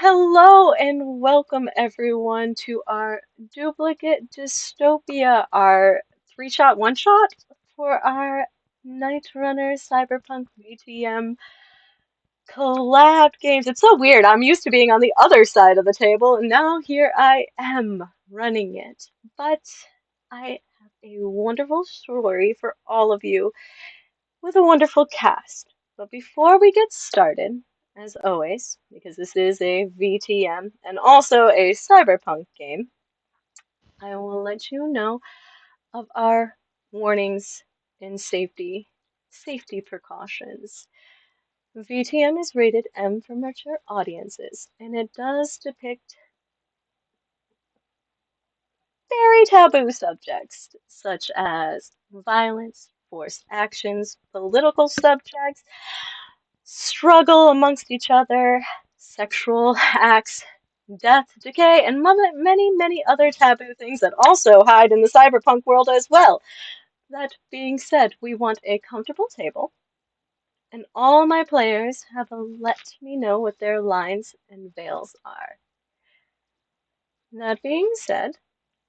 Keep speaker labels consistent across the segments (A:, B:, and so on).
A: Hello and welcome everyone to our duplicate dystopia, our three-shot, one-shot for our Nightrunner Cyberpunk VTM collab games. It's so weird. I'm used to being on the other side of the table, and now here I am running it. But I have a wonderful story for all of you with a wonderful cast. But before we get started, as always, because this is a VTM and also a cyberpunk game, I will let you know of our warnings and safety precautions. VTM is rated M for mature audiences, and it does depict very taboo subjects such as violence, forced actions, political subjects, struggle amongst each other, sexual acts, death, decay, and many other taboo things that also hide in the cyberpunk world as well. That being said, we want a comfortable table, and all my players have let me know what their lines and veils are. That being said,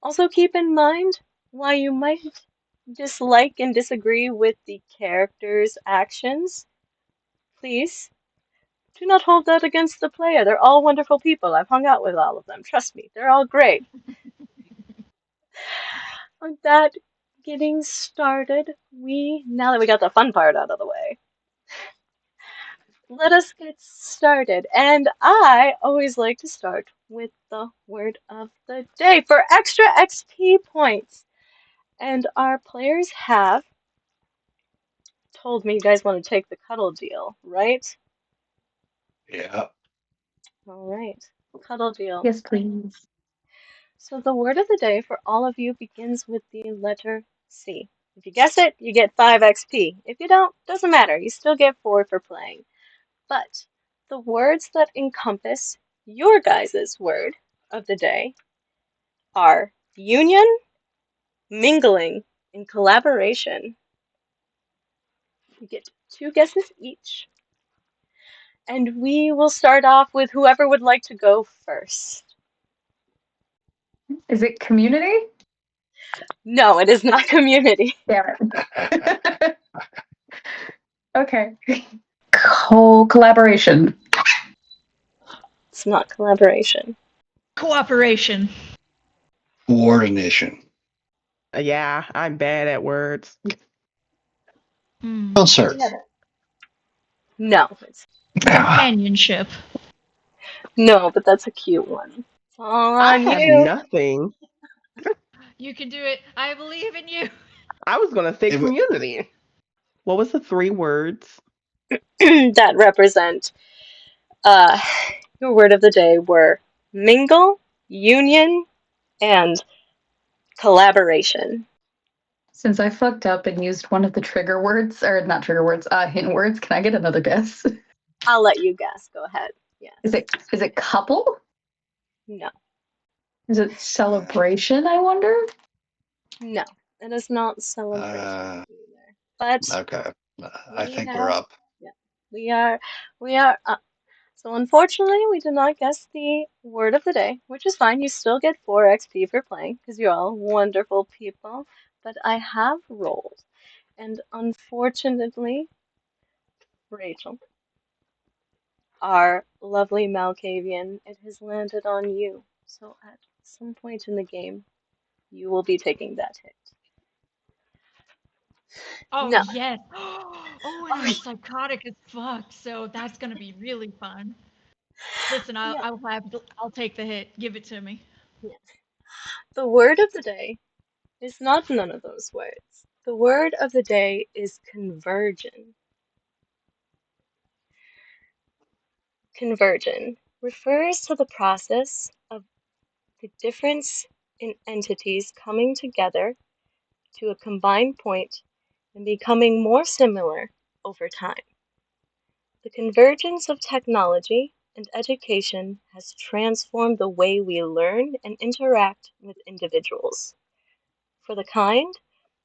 A: also keep in mind why you might dislike and disagree with the characters' actions. Please do not hold that against the player. They're all wonderful people. I've hung out with all of them. Trust me, they're all great. With that getting started, now that we got the fun part out of the way, let us get started. And I always like to start with the word of the day for extra XP points. And our players have told me you guys want to take the cuddle deal, right?
B: Yeah.
A: All right, cuddle deal.
C: Yes, please.
A: So the word of the day for all of you begins with the letter C. If you guess it, you get 5 XP. If you don't, doesn't matter. You still get 4 for playing. But the words that encompass your guys' word of the day are union, mingling, and collaboration. You get 2 guesses each. And we will start off with whoever would like to go first.
C: Is it community?
A: No, it is not community.
C: Damn it. Okay. Collaboration.
A: It's not collaboration.
D: Cooperation.
B: Coordination.
E: Yeah, I'm bad at words.
B: Concert.
A: No, it's
D: Companionship.
A: no, but that's a cute one. It's all
E: I
A: on
E: have
A: you.
E: nothing.
D: You can do it. I believe in you.
E: I was gonna say
B: It w-
E: community. What was the 3 words?
A: That represent uh your word of the day were mingle, union, and collaboration.
C: Since I fucked up and used one of the trigger words, or not trigger words, hint words, can I get another guess?
A: I'll let you guess. Go ahead. Yes.
C: Is it couple?
A: No.
C: Is it celebration, I wonder?
A: No. It is not celebration
B: uh,
A: either. But
B: okay. I
A: we
B: think we're
A: have
B: up.
A: yeah. We are up. So unfortunately, we did not guess the word of the day, which is fine. You still get 4 XP for playing because you're all wonderful people. But I have rolled, and unfortunately, Rachel, our lovely Malkavian, it has landed on you. So at some point in the game, you will be taking that hit.
D: Oh
A: No.
D: yes. Oh, and
A: Oh,
D: I'm psychotic as fuck, so that's gonna be really fun. Listen,
A: yeah.
D: I'll take the hit. Give it to me.
A: Yes. The word of the day is not none of those words. The word of the day is convergence. Convergence refers to the process of the difference in entities coming together to a combined point and becoming more similar over time. The convergence of technology and education has transformed the way we learn and interact with individuals. For the kind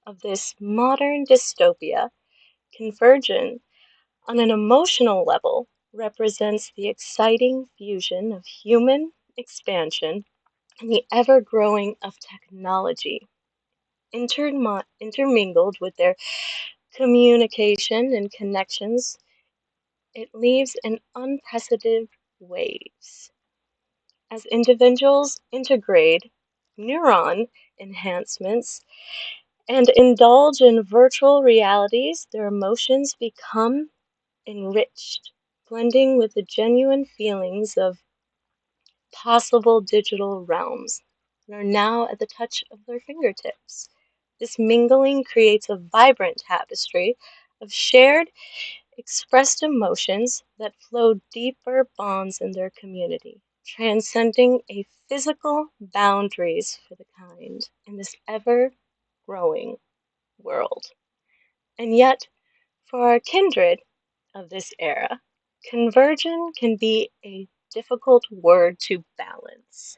A: of this modern dystopia, convergence on an emotional level represents the exciting fusion of human expansion and the ever-growing of technology, intermingled with their communication and connections. It leaves an unprecedented waves. As individuals integrate neuron enhancements and indulge in virtual realities, their emotions become enriched, blending with the genuine feelings of possible digital realms that are now at the touch of their fingertips. This mingling creates a vibrant tapestry of shared, expressed emotions that flow deeper bonds in their community, transcending a physical boundaries for the kind in this ever growing world. And yet, for our kindred of this era, conversion can be a difficult word to balance.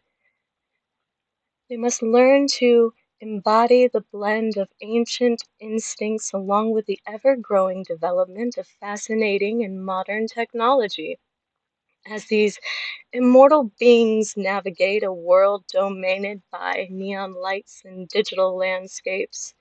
A: They must learn to embody the blend of ancient instincts along with the ever-growing development of fascinating and modern technology. As these immortal beings navigate a world dominated by neon lights and digital landscapes,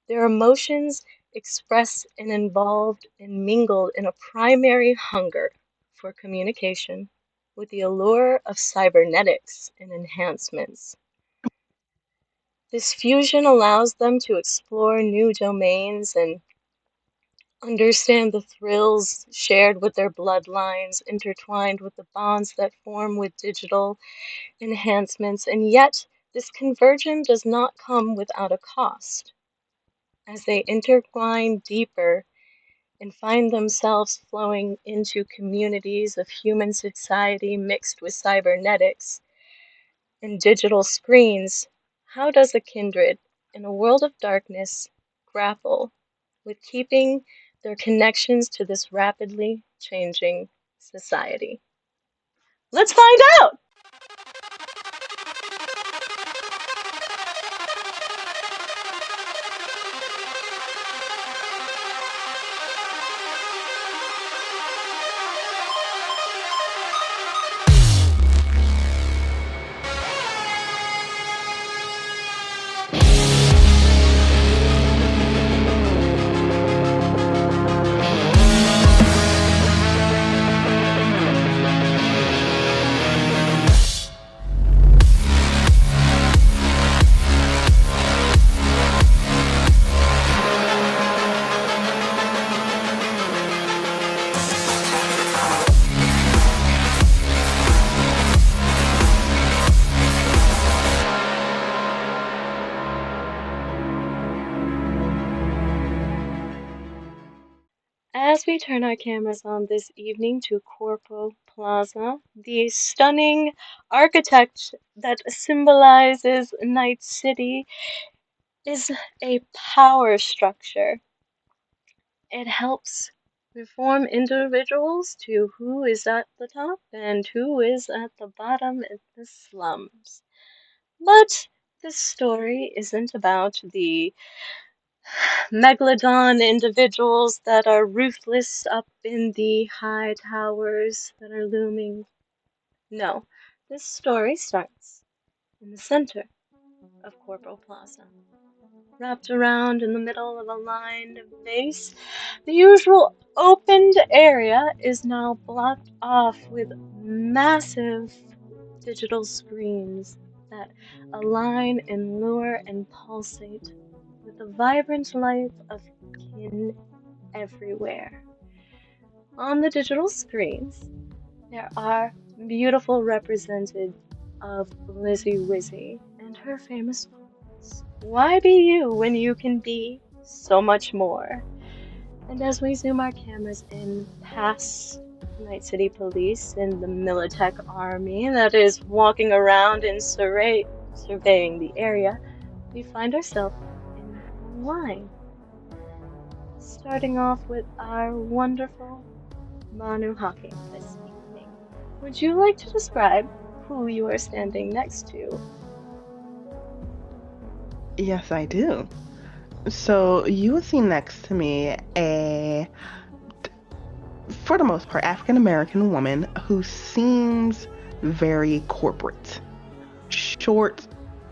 A: their emotions expressed and involved and mingled in a primary hunger for communication with the allure of cybernetics and enhancements. This fusion allows them to explore new domains and understand the thrills shared with their bloodlines, intertwined with the bonds that form with digital enhancements, and yet this conversion does not come without a cost. As they intertwine deeper and find themselves flowing into communities of human society mixed with cybernetics and digital screens, how does a kindred in a world of darkness grapple with keeping their connections to this rapidly changing society? Let's find out! As we turn our cameras on this evening to Corpo Plaza, the stunning architect that symbolizes Night City is a power structure. It helps reform individuals to who is at the top and who is at the bottom in the slums. But this story isn't about the megalodon individuals that are ruthless up in the high towers that are looming. No, this story starts in the center of Corporal Plaza. Wrapped around in the middle of a lined base, the usual opened area is now blocked off with massive digital screens that align and lure and pulsate with the vibrant life of kin everywhere. On the digital screens, there are beautiful representatives of Lizzie Wizzy and her famous quotes. Why be you when you can be so much more? And as we zoom our cameras in past Night City Police and the Militech Army that is walking around and surveying the area, we find ourselves in a line. Starting off with our wonderful Manu Hawking this evening. Would you like to describe who you are standing next to?
E: Yes, I do. So you will see next to me a for the most part, African American woman who seems very corporate. Short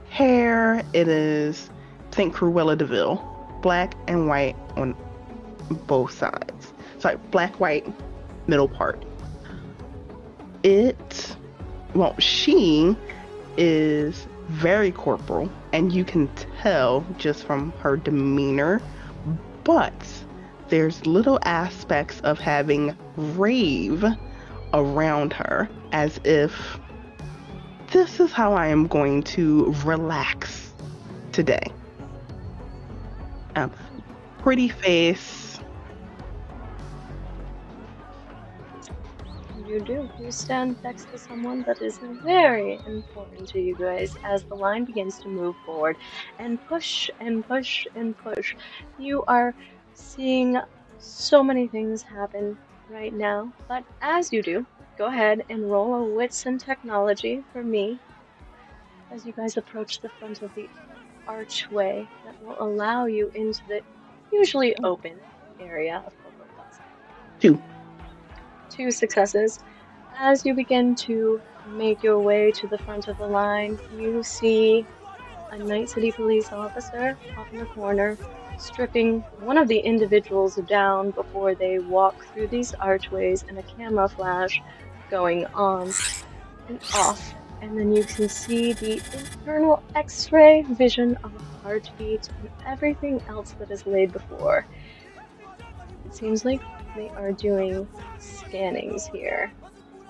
E: hair, it is, think Cruella DeVille. Black and white on both sides. Sorry, black, white, middle part. She is very corporal, and you can tell just from her demeanor, but there's little aspects of having rave around her, as if this is how I am going to relax today. Pretty face.
A: You do. You stand next to someone that is very important to you guys as the line begins to move forward and push and push and push. You are seeing so many things happen right now, but as you do, go ahead and roll a wits and technology for me as you guys approach the front of the archway that will allow you into the usually open area of Cocoa Plaza. 2 successes. As you begin to make your way to the front of the line, you see a Night City police officer off in the corner stripping one of the individuals down before they walk through these archways, and a camera flash going on and off. And then you can see the internal X-ray vision of a heartbeat and everything else that is laid before. It seems like they are doing scannings here.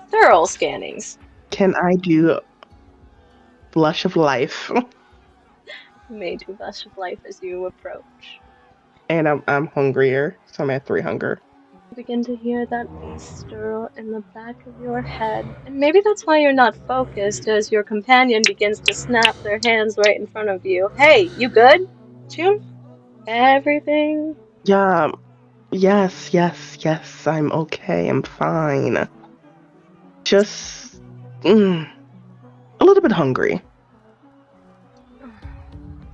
A: Thorough scannings.
E: Can I do Blush of Life?
A: You may do Blush of Life as you approach.
E: And I'm hungrier, so I'm at 3 hunger.
A: You begin to hear that bass stir in the back of your head, and maybe that's why you're not focused as your companion begins to snap their hands right in front of you. Hey, you good? June? Everything?
E: Yeah. Yes, I'm okay, I'm fine. Just a little bit hungry.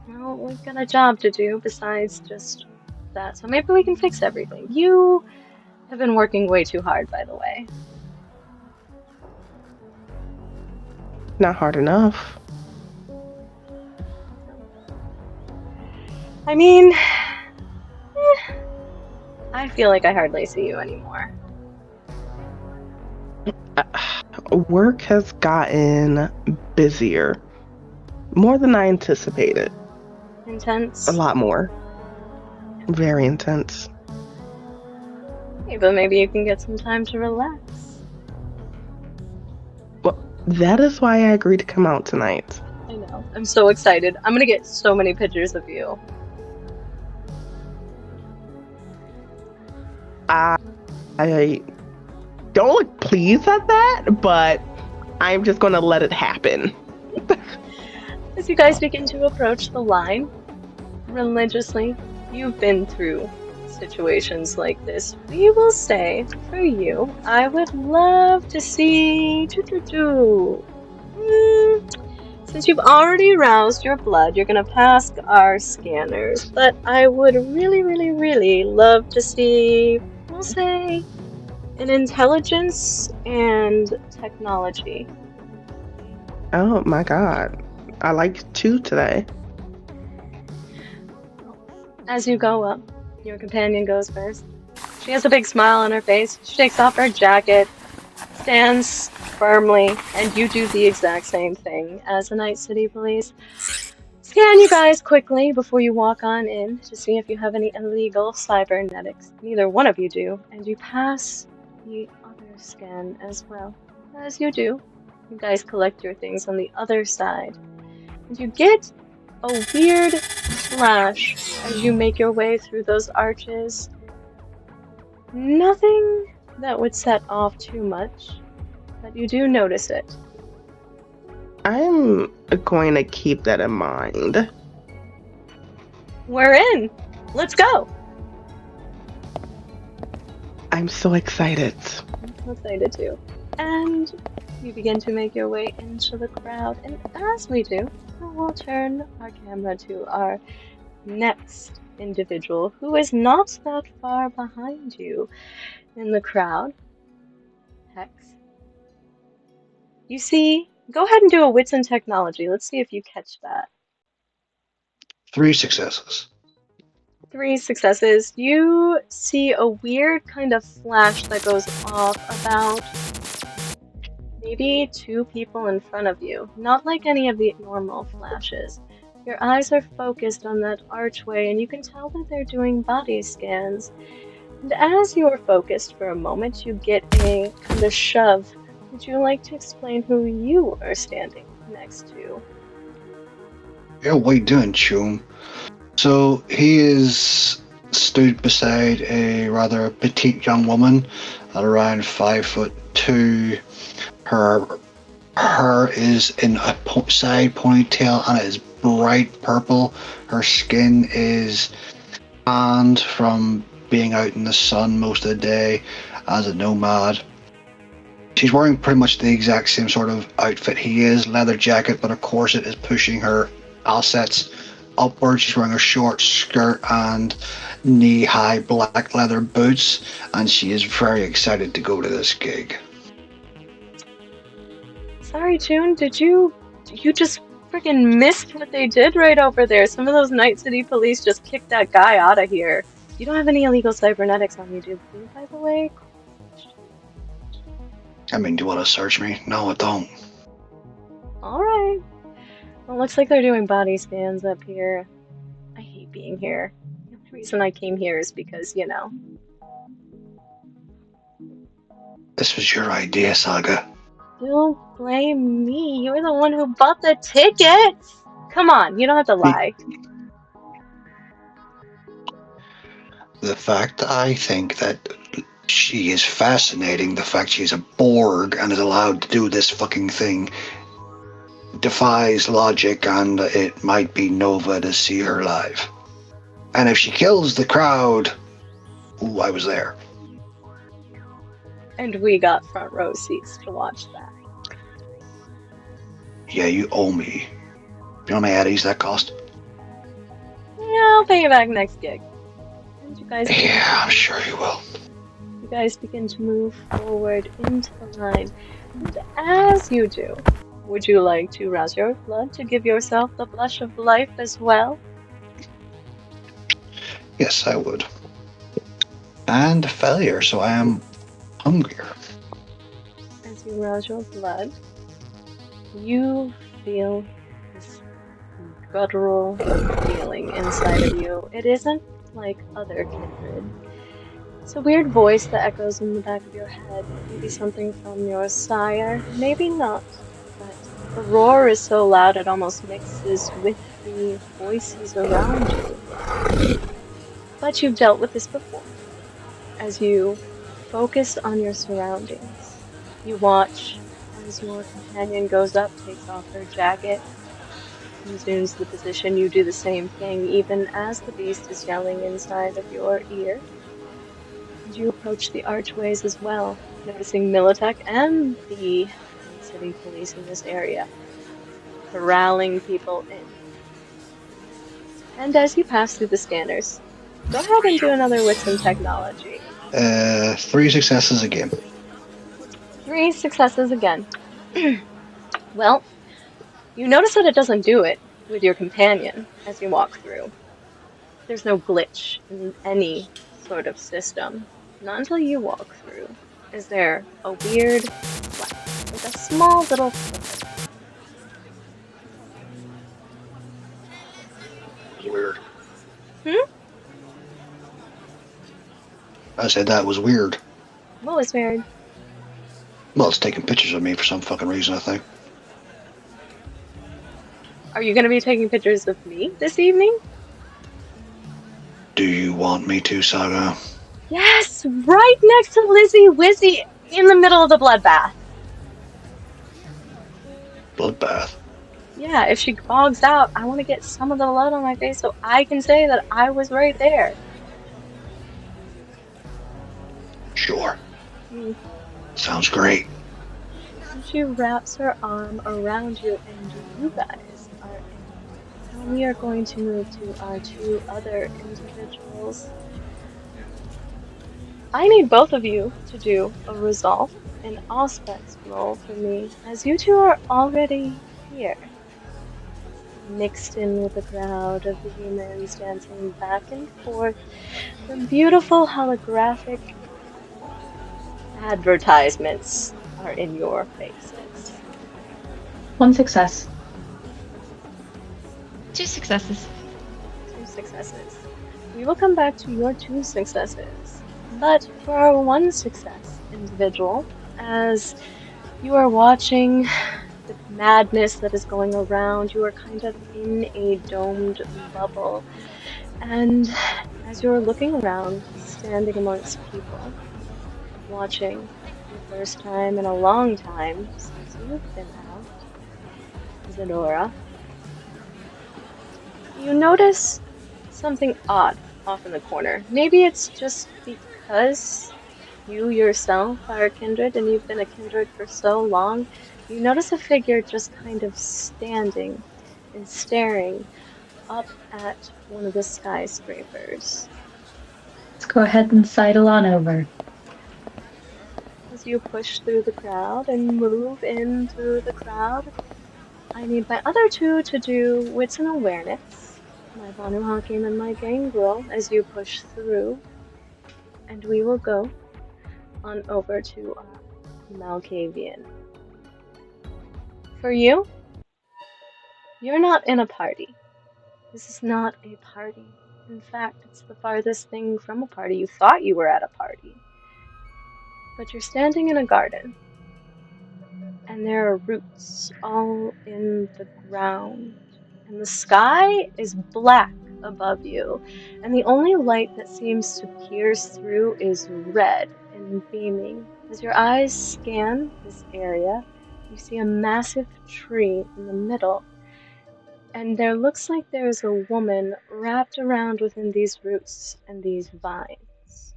A: Well, we've got a job to do besides just that, so maybe we can fix everything. You have been working way too hard, by the way.
E: Not hard enough.
A: I mean, I feel like I hardly see you anymore.
E: Work has gotten busier. More than I anticipated.
A: Intense?
E: A lot more. Very intense.
A: Hey, but maybe you can get some time to relax.
E: Well, that is why I agreed to come out tonight.
A: I know. I'm so excited. I'm gonna get so many pictures of you.
E: I don't look pleased at that, but I'm just gonna let it happen.
A: As you guys begin to approach the line, religiously, you've been through situations like this. We will say, for you, I would love to see... Since you've already aroused your blood, you're gonna pass our scanners, but I would really, really, really love to see, we'll say, an intelligence and technology.
E: Oh my god. I like 2 today.
A: As you go up, your companion goes first. She has a big smile on her face. She takes off her jacket, stands firmly, and you do the exact same thing as the Night City Police. Scan you guys quickly before you walk on in to see if you have any illegal cybernetics. Neither one of you do, and you pass the other scan as well. As you do, you guys collect your things on the other side, and you get a weird flash as you make your way through those arches. Nothing that would set off too much, but you do notice it.
E: I'm going to keep that in mind.
A: We're in! Let's go!
E: I'm so excited.
A: I'm excited too. And you begin to make your way into the crowd, and as we do, we'll turn our camera to our next individual who is not that far behind you. in the crowd, Hex, you see, go ahead and do a wits and technology. Let's see if you catch that.
B: 3 successes.
A: 3 successes. You see a weird kind of flash that goes off about maybe 2 people in front of you. Not like any of the normal flashes. Your eyes are focused on that archway, and you can tell that they're doing body scans. And as you are focused for a moment, you get a kind of shove. Would you like to explain who you are standing next to?
B: Yeah, what you doing, chum? So he is stood beside a rather petite young woman at around 5'2". Her hair is in a side ponytail and it is bright purple. Her skin is tanned from being out in the sun most of the day as a nomad. She's wearing pretty much the exact same sort of outfit he is, leather jacket, but of course it is pushing her assets upwards. She's wearing a short skirt and knee-high black leather boots, and she is very excited to go to this gig.
A: Sorry, June, you just freaking missed what they did right over there. Some of those Night City police just kicked that guy out of here. You don't have any illegal cybernetics on you, do you, by the way?
B: I mean, do you want to search me? No, I don't.
A: Alright. Well, looks like they're doing body scans up here. I hate being here. The only reason I came here is because, you know.
B: This was your idea, Saga.
A: Don't blame me. You're the one who bought the tickets! Come on, you don't have to lie.
B: The fact I think that she is fascinating, the fact she's a Borg and is allowed to do this fucking thing, defies logic, and it might be Nova to see her live. And if she kills the crowd, ooh, I was there.
A: And we got front row seats to watch that.
B: Yeah, you owe me. You know how many eddies that cost?
A: Yeah, I'll pay you back next gig. And you guys
B: Yeah, I'm sure you will.
A: You guys begin to move forward into the line. And as you do, would you like to rouse your blood to give yourself the blush of life as well?
B: Yes, I would. And failure, so I am hungrier.
A: As you rouse your blood, you feel this guttural feeling inside of you. It isn't like other Kindred. It's a weird voice that echoes in the back of your head. Maybe something from your sire, maybe not. But the roar is so loud it almost mixes with the voices around you. But you've dealt with this before. As you focus on your surroundings, you watch as your companion goes up, takes off her jacket, resumes the position. You do the same thing, even as the beast is yelling inside of your ear. And you approach the archways as well, noticing Militech and the city police in this area, corralling people in. And as you pass through the scanners, go ahead and do another with some technology.
B: 3 successes again.
A: 3 successes again. Well, you notice that it doesn't do it with your companion as you walk through. There's no glitch in any sort of system. Not until you walk through is there a weird flex, like a small little flicker.
B: It was weird.
A: Hmm?
B: I said that was weird.
A: What was weird?
B: Well, it's taking pictures of me for some fucking reason, I think.
A: Are you going to be taking pictures of me this evening?
B: Do you want me to, Saga?
A: Yes, right next to Lizzie Wizzy in the middle of the bloodbath.
B: Bloodbath.
A: Yeah, if she bogs out, I want to get some of the blood on my face so I can say that I was right there.
B: Sure. Sounds great.
A: She wraps her arm around you, and you guys are in. And we are going to move to our 2 other individuals. I need both of you to do a resolve and aspects roll for me, as you two are already here, mixed in with the crowd of the humans dancing back and forth. The beautiful holographic advertisements are in your faces.
C: 1 success.
D: 2 successes.
A: 2 successes. We will come back to your 2 successes. But for our 1 success individual, as you are watching the madness that is going around, you are kind of in a domed bubble. And as you're looking around, standing amongst people, watching for the first time in a long time since you've been out, Zadora, you notice something odd off in the corner. Maybe it's just because you yourself are a kindred and you've been a kindred for so long. You notice a figure just kind of standing and staring up at one of the skyscrapers.
C: Let's go ahead and sidle on over.
A: As you push through the crowd and move in through the crowd, I need my other 2 to do wits and awareness. My Banu Hakim and my Gangrel as you push through. And we will go on over to Malkavian. For you, you're not in a party. This is not a party. In fact, it's the farthest thing from a party. You thought you were at a party. But you're standing in a garden. And there are roots all in the ground. And the sky is black above you. And the only light that seems to pierce through is red and beaming. As your eyes scan this area, you see a massive tree in the middle. And there looks like there's a woman wrapped around within these roots and these vines.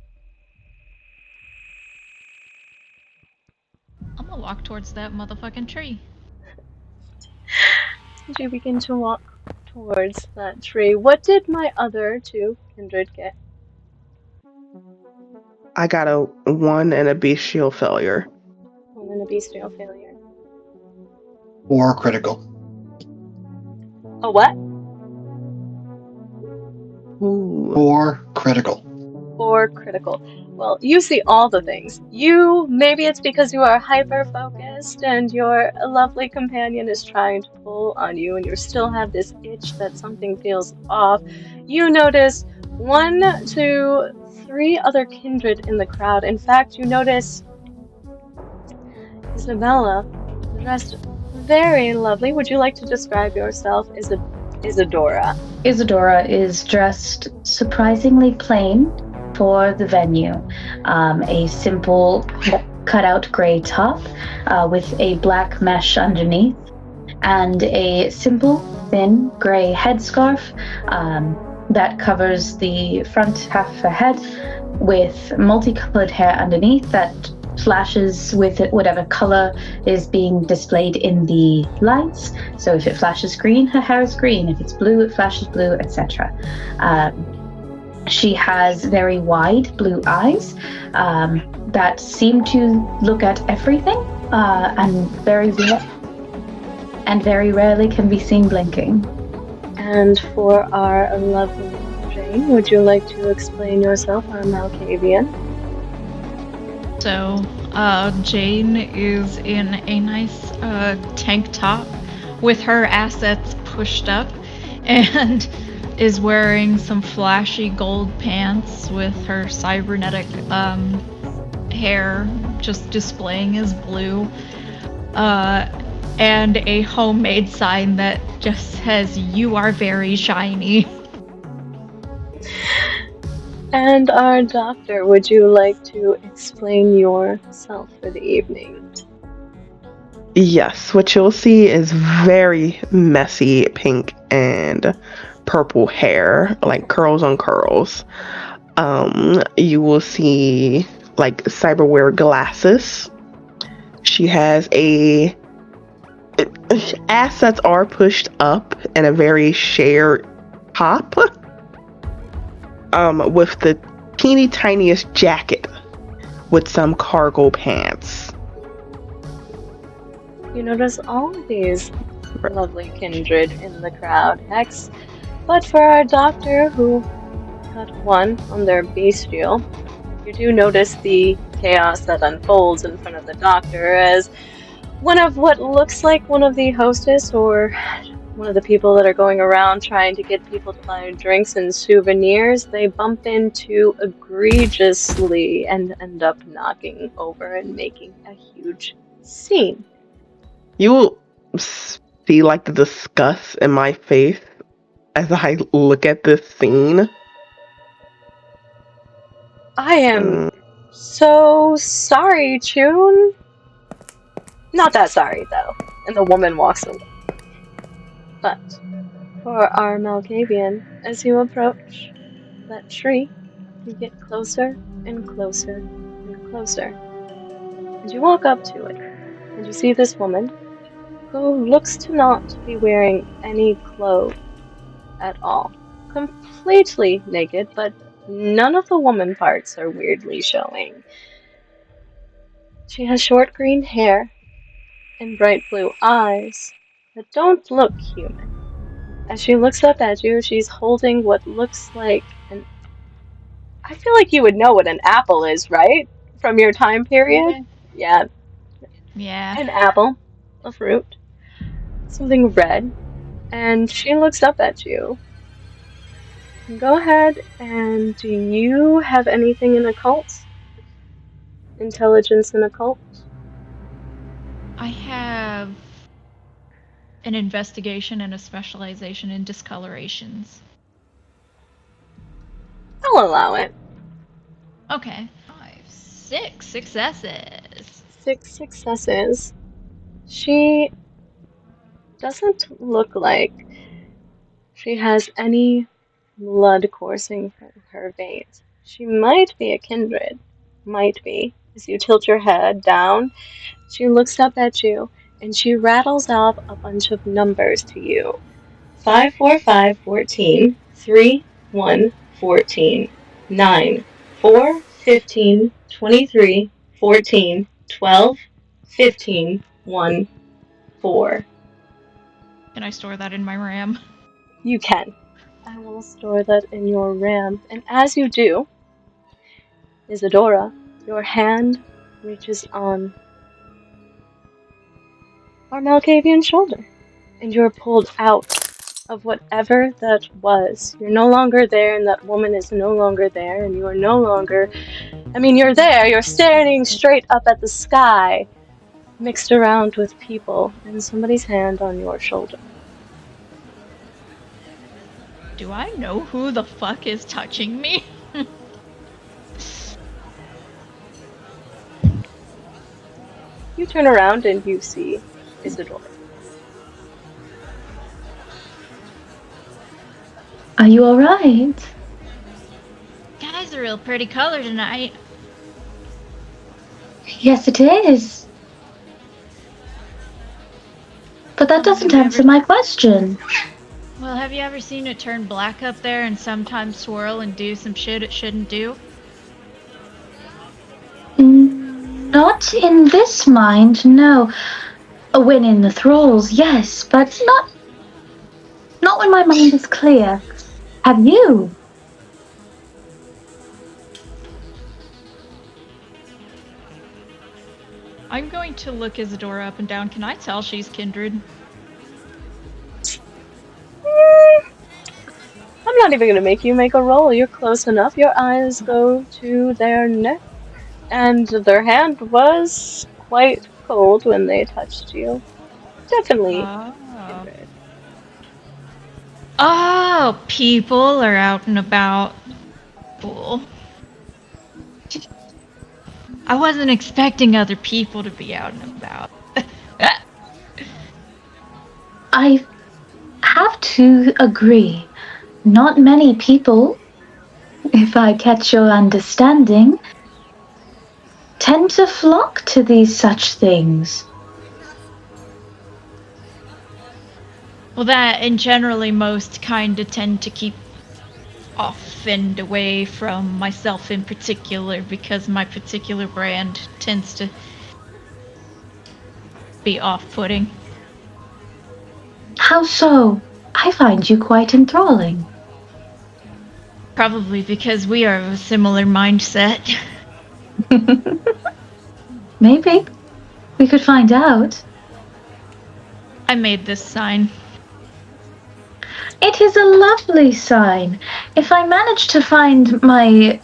D: I'm gonna walk towards that motherfucking tree.
A: As you begin to walk towards that tree, what did my other 2 kindred get?
E: I got a 1 and a bestial failure.
A: 1 and a bestial failure.
B: Or critical.
A: A what?
E: Ooh.
B: Or critical.
A: Or critical. Well, you see all the things. Maybe it's because you are hyper-focused and your lovely companion is trying to pull on you and you still have this itch that something feels off. You notice 1, 2, 3 other kindred in the crowd. In fact, you notice Isabella, dressed very lovely. Would you like to describe yourself, Isadora?
C: Isadora is dressed surprisingly plain for the venue. A simple cutout gray top with a black mesh underneath, and a simple thin gray headscarf that covers the front half of her head with multicolored hair underneath that flashes with whatever color is being displayed in the lights. So if it flashes green, her hair is green. If it's blue, it flashes blue, etc. She has very wide blue eyes that seem to look at everything, and very rarely can be seen blinking.
A: And for our lovely Jane, would you like to explain yourself, our Malkavian?
D: So, Jane is in a nice tank top with her assets pushed up and is wearing some flashy gold pants with her cybernetic hair just displaying as blue, and a homemade sign that just says, "You are very shiny."
A: And our doctor, would you like to explain yourself for the evening?
E: Yes, what you'll see is very messy pink and purple hair, like curls on curls. You will see like cyberware glasses. She has assets are pushed up in a very shared top. With the teeny tiniest jacket with some cargo pants.
A: You notice all of these lovely kindred in the crowd, Hex. But for our doctor, who got one on their bestial, you do notice the chaos that unfolds in front of the doctor as one of what looks like one of the hostess or one of the people that are going around trying to get people to buy drinks and souvenirs, they bump into egregiously and end up knocking over and making a huge scene.
E: You will see like the disgust in my face as I look at this scene.
A: I am so sorry, Chun. Not that sorry, though. And the woman walks away. But for our Malkavian, as you approach that tree, you get closer and closer and closer. And you walk up to it, and you see this woman who looks to not be wearing any clothes at all. Completely naked, but none of the woman parts are weirdly showing. She has short green hair and bright blue eyes that don't look human. As she looks up at you, she's holding what looks like an... I feel like you would know what an apple is, right? From your time period? Yeah,
D: Yeah.
A: an apple, a fruit, something red, and she looks up at you. Go ahead, and do you have anything in occult? Intelligence in occult?
D: I have an investigation and a specialization in discolorations.
A: I'll allow it.
D: Okay. 6 successes.
A: 6 successes. She doesn't look like she has any blood coursing from her veins. She might be a kindred. Might be. As you tilt your head down, she looks up at you and she rattles off a bunch of numbers to you. 5, 4, 5, 14, 3, 1, 14, 9, 4, 15, 23, 14, 12, 15, 1, 4.
D: Can I store that in my RAM?
A: You can. I will store that in your RAM. And as you do, Isadora, your hand reaches on our Malkavian shoulder, and you're pulled out of whatever that was. You're no longer there, and that woman is no longer there, and you are no longer... I mean, you're there, you're staring straight up at the sky, mixed around with people, and somebody's hand on your shoulder.
D: Do I know who the fuck is touching me?
A: You turn around and you see Isadora.
C: Are you alright?
D: Sky's a real pretty color tonight.
C: Yes, it is. But that doesn't answer my question.
D: Well, have you ever seen it turn black up there and sometimes swirl and do some shit it shouldn't do?
C: Not in this mind, no. When in the thralls, yes, but not when my mind is clear. Have you?
D: I'm going to look Isadora up and down. Can I tell she's kindred?
A: I'm not even going to make you make a roll. You're close enough. Your eyes go to their neck, and their hand was quite cold when they touched you. Definitely kindred.
D: Oh, people are out and about. Cool. I wasn't expecting other people to be out and about.
C: I have to agree. Not many people, if I catch your understanding, tend to flock to these such things.
D: Well, that and generally most kinda tend to keep off and away from myself in particular, because my particular brand tends to be off-putting.
C: How so? I find you quite enthralling.
D: Probably because we are of a similar mindset.
C: Maybe. We could find out.
D: I made this sign.
C: It is a lovely sign. If I manage to find my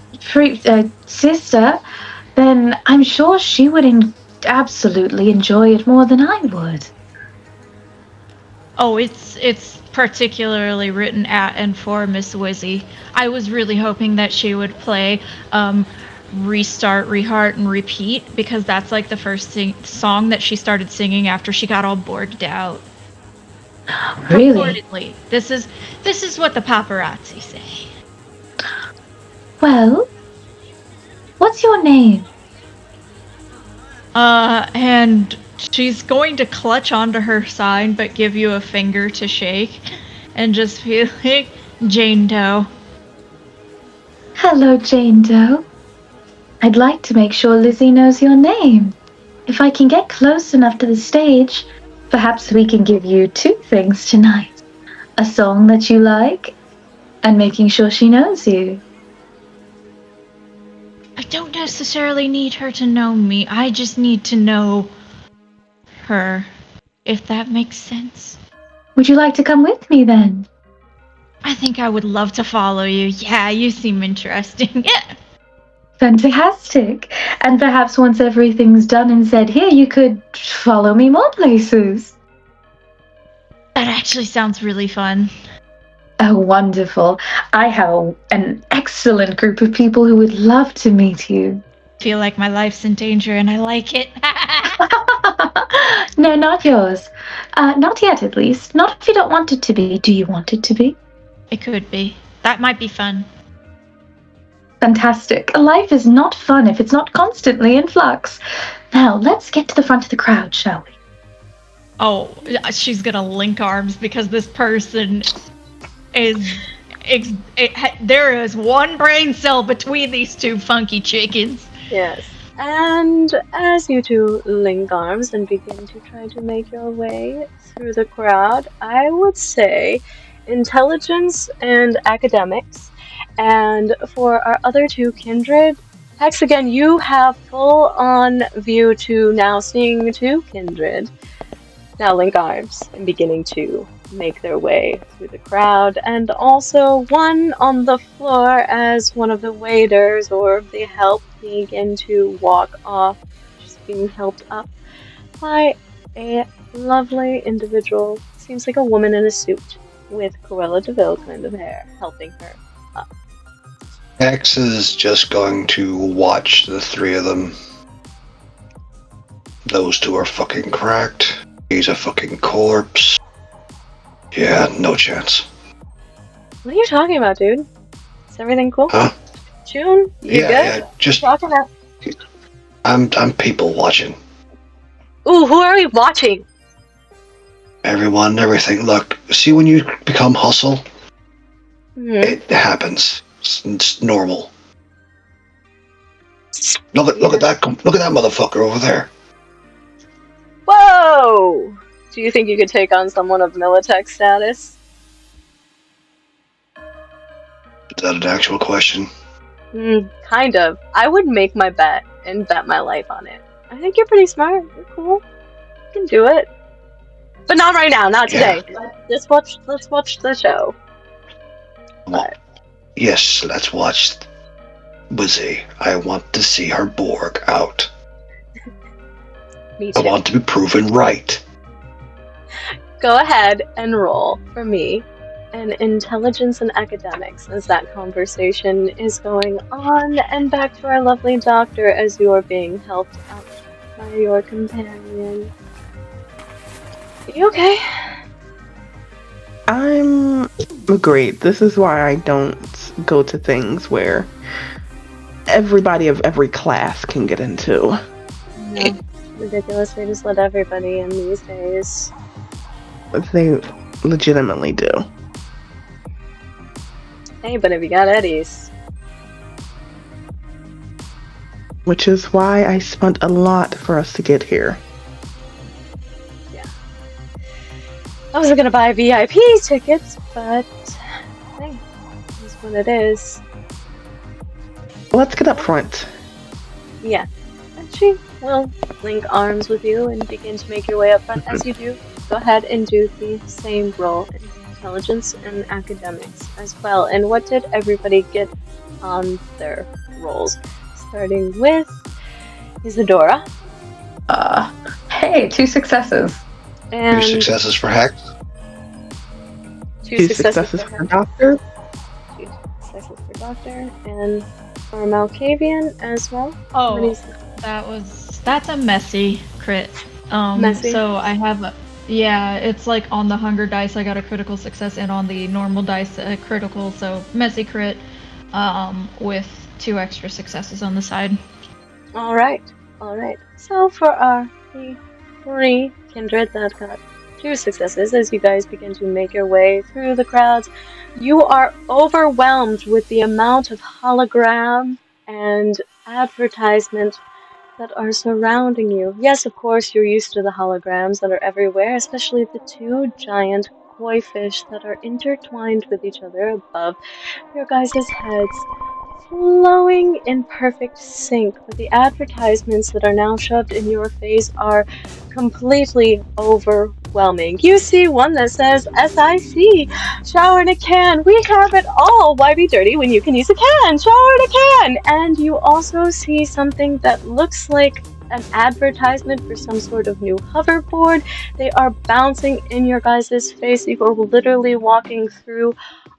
C: sister, then I'm sure she would absolutely enjoy it more than I would.
D: Oh, it's particularly written at and for Miss Wizzy. I was really hoping that she would play Restart, Reheart, and Repeat, because that's like the first song that she started singing after she got all bored out.
C: Really?
D: Purportedly. This is what the paparazzi say.
C: Well, what's your name?
D: And she's going to clutch onto her sign, but give you a finger to shake, and just feel like Jane Doe.
C: Hello, Jane Doe. I'd like to make sure Lizzie knows your name. If I can get close enough to the stage, perhaps we can give you 2 things tonight. A song that you like, and making sure she knows you.
D: I don't necessarily need her to know me. I just need to know her, if that makes sense.
C: Would you like to come with me then?
D: I think I would love to follow you. Yeah, you seem interesting. Yeah.
C: Fantastic. And perhaps once everything's done and said here, you could follow me more places.
D: That actually sounds really fun.
C: Oh, wonderful. I have an excellent group of people who would love to meet you.
D: Feel like my life's in danger and I like it.
C: No, not yours. Not yet, at least. Not if you don't want it to be. Do you want it to be?
D: It could be. That might be fun.
C: Fantastic. Life is not fun if it's not constantly in flux. Now, let's get to the front of the crowd, shall we?
D: Oh, she's gonna link arms because this person is... there is one brain cell between these two funky chickens.
A: Yes. And as you two link arms and begin to try to make your way through the crowd, I would say intelligence and academics. And for our other 2 kindred, Hex, again, you have full-on view to now seeing 2 kindred. Now link arms and beginning to make their way through the crowd, and also one on the floor as one of the waiters or the help begin to walk off, just being helped up by a lovely individual. Seems like a woman in a suit with Cruella de Vil kind of hair, helping her up.
B: X is just going to watch the 3 of them. Those 2 are fucking cracked. He's a fucking corpse. Yeah, no chance.
A: What are you talking about, dude? Is everything cool?
B: Huh?
A: June, you good?
B: Yeah, just
A: Talking about...
B: I'm people watching.
A: Ooh, who are we watching?
B: Everyone, everything. Look, see when you become hustle? It happens. It's normal. Look at that motherfucker over there.
A: Whoa! Do you think you could take on someone of Militech status?
B: Is that an actual question?
A: Kind of. I would make my bet and bet my life on it. I think you're pretty smart. You're cool. You can do it. But not right now, not today.
B: Yeah.
A: Let's watch the show. But
B: Yes, let's watch Wizzy. I want to see her Borg out.
A: me too.
B: I want to be proven right.
A: Go ahead and roll for me an intelligence and academics as that conversation is going on, and back to our lovely doctor as you are being helped up by your companion. Are you okay?
E: I'm great. This is why I don't go to things where everybody of every class can get into.
A: No, ridiculous. They just let everybody in these days.
E: They legitimately do.
A: Hey, but have you got Eddie's?
E: Which is why I spent a lot for us to get here.
A: Yeah. I wasn't gonna buy VIP tickets, but hey, it's what it is.
E: Let's get up front.
A: Yeah. And she will link arms with you and begin to make your way up front. As you do, go ahead and do the same roll in intelligence and academics as well. And what did everybody get on their rolls? Starting with Isadora.
C: Hey, 2 successes.
A: And
B: 2 successes for Hex.
A: 2
E: successes
A: for
E: for Doctor.
A: 2 successes for Doctor. And for Malkavian as well.
D: Oh, that's a messy crit.
A: Messy?
D: So I have it's like on the hunger dice I got a critical success, and on the normal dice a critical, so messy crit, with 2 extra successes on the side.
A: Alright. So for our 3 kindred that got 2 successes, as you guys begin to make your way through the crowds, you are overwhelmed with the amount of hologram and advertisement that are surrounding you. Yes, of course, you're used to the holograms that are everywhere, especially the 2 giant koi fish that are intertwined with each other above your guys' heads, flowing in perfect sync. But the advertisements that are now shoved in your face are completely overwhelming. You see one that says SIC, shower in a can, we have it all. Why be dirty when you can use a can? Shower in a can! And you also see something that looks like an advertisement for some sort of new hoverboard. They are bouncing in your guys' face. You are literally walking through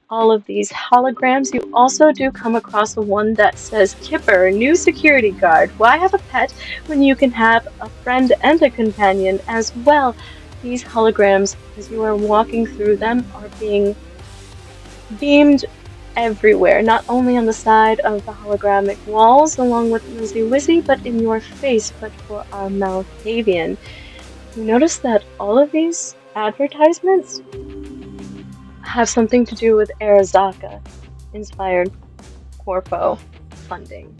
A: all of these holograms. You also do come across the one that says Kipper, new security guard. Why have a pet when you can have a friend and a companion as well? These holograms, as you are walking through them, are being beamed everywhere, not only on the side of the hologramic walls along with Lizzie Wizzy, but in your face. But for our Malkavian, you notice that all of these advertisements have something to do with Arazaka inspired Corpo funding.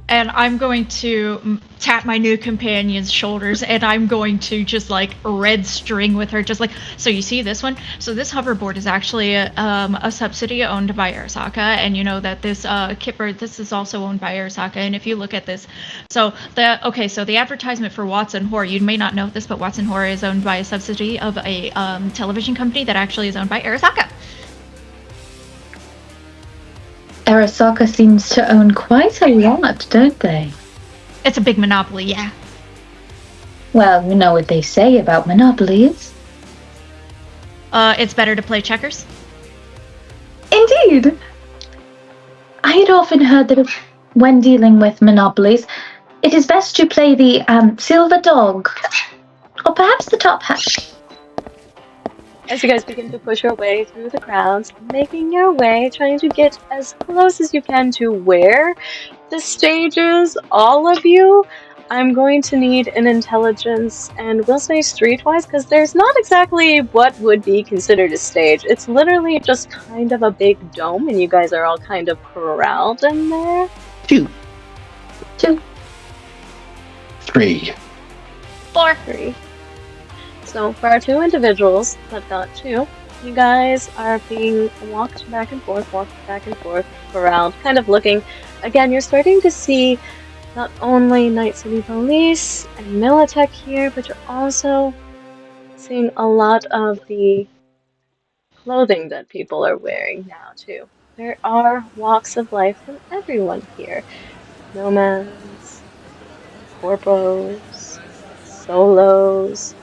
D: And I'm going to tap my new companion's shoulders, and I'm going to just like red string with her, just like, so you see this one? So this hoverboard is actually a subsidy owned by Arasaka, and you know that this Kipper, this is also owned by Arasaka. And if you look at this, so the advertisement for Watson Horror, you may not know this, but Watson Horror is owned by a subsidy of a television company that actually is owned by Arasaka.
C: Arasaka seems to own quite a lot, don't they?
D: It's a big monopoly, yeah.
C: Well, you know what they say about monopolies.
D: It's better to play checkers.
C: Indeed! I had often heard that when dealing with monopolies, it is best to play the silver dog, or perhaps the top hat.
A: As you guys begin to push your way through the crowds, making your way, trying to get as close as you can to where the stage is, all of you, I'm going to need an intelligence, and we'll say streetwise, because there's not exactly what would be considered a stage. It's literally just kind of a big dome, and you guys are all kind of corralled in there.
E: 2.
B: 3.
D: 4.
A: 3. So for our 2 individuals that got 2, you guys are being walked back and forth, corralled, kind of looking. Again, you're starting to see not only Night City Police and Militech here, but you're also seeing a lot of the clothing that people are wearing now, too. There are walks of life from everyone here. Nomads, corpos, solos,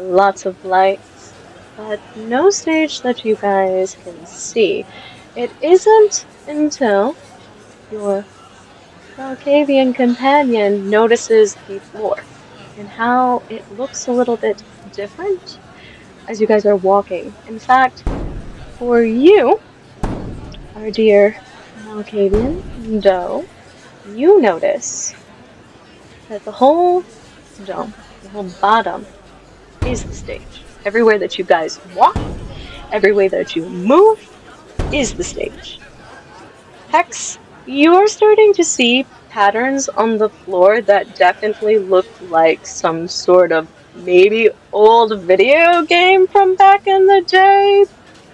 A: lots of lights, but no stage that you guys can see. It isn't until your Malkavian companion notices the floor and how it looks a little bit different as you guys are walking. In fact, for you, our dear Malkavian Doe, you notice that the whole dome, the whole bottom, is the stage. Everywhere that you guys walk, everywhere that you move, is the stage. Hex, you are starting to see patterns on the floor that definitely look like some sort of maybe old video game from back in the day.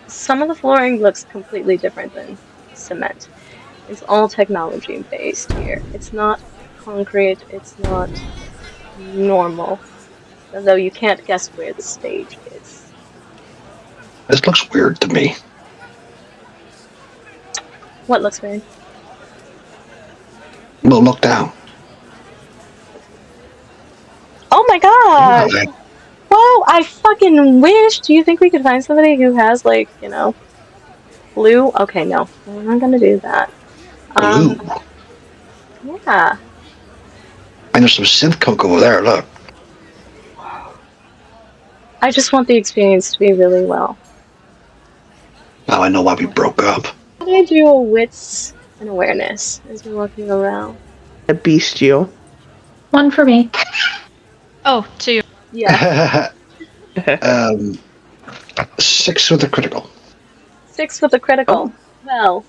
A: Some of the flooring looks completely different than cement. It's all technology based here. It's not concrete, it's not normal. Although you can't guess where the stage is.
B: This looks weird to me.
A: What looks weird?
B: Well, look down.
A: Oh my gosh!
B: Okay.
A: Whoa, I fucking wish! Do you think we could find somebody who has, like, blue? Okay, no. We're not gonna do that.
B: Blue.
A: Yeah.
B: And there's some synth coke over there, look.
A: I just want the experience to be really well.
B: Now I know why we broke up.
A: How do I do a wits and awareness as you're walking around?
E: A bestial.
C: 1 for me.
D: Oh, 2.
A: Yeah.
B: 6 with a critical.
A: 6 with a critical.
E: Oh.
A: Well,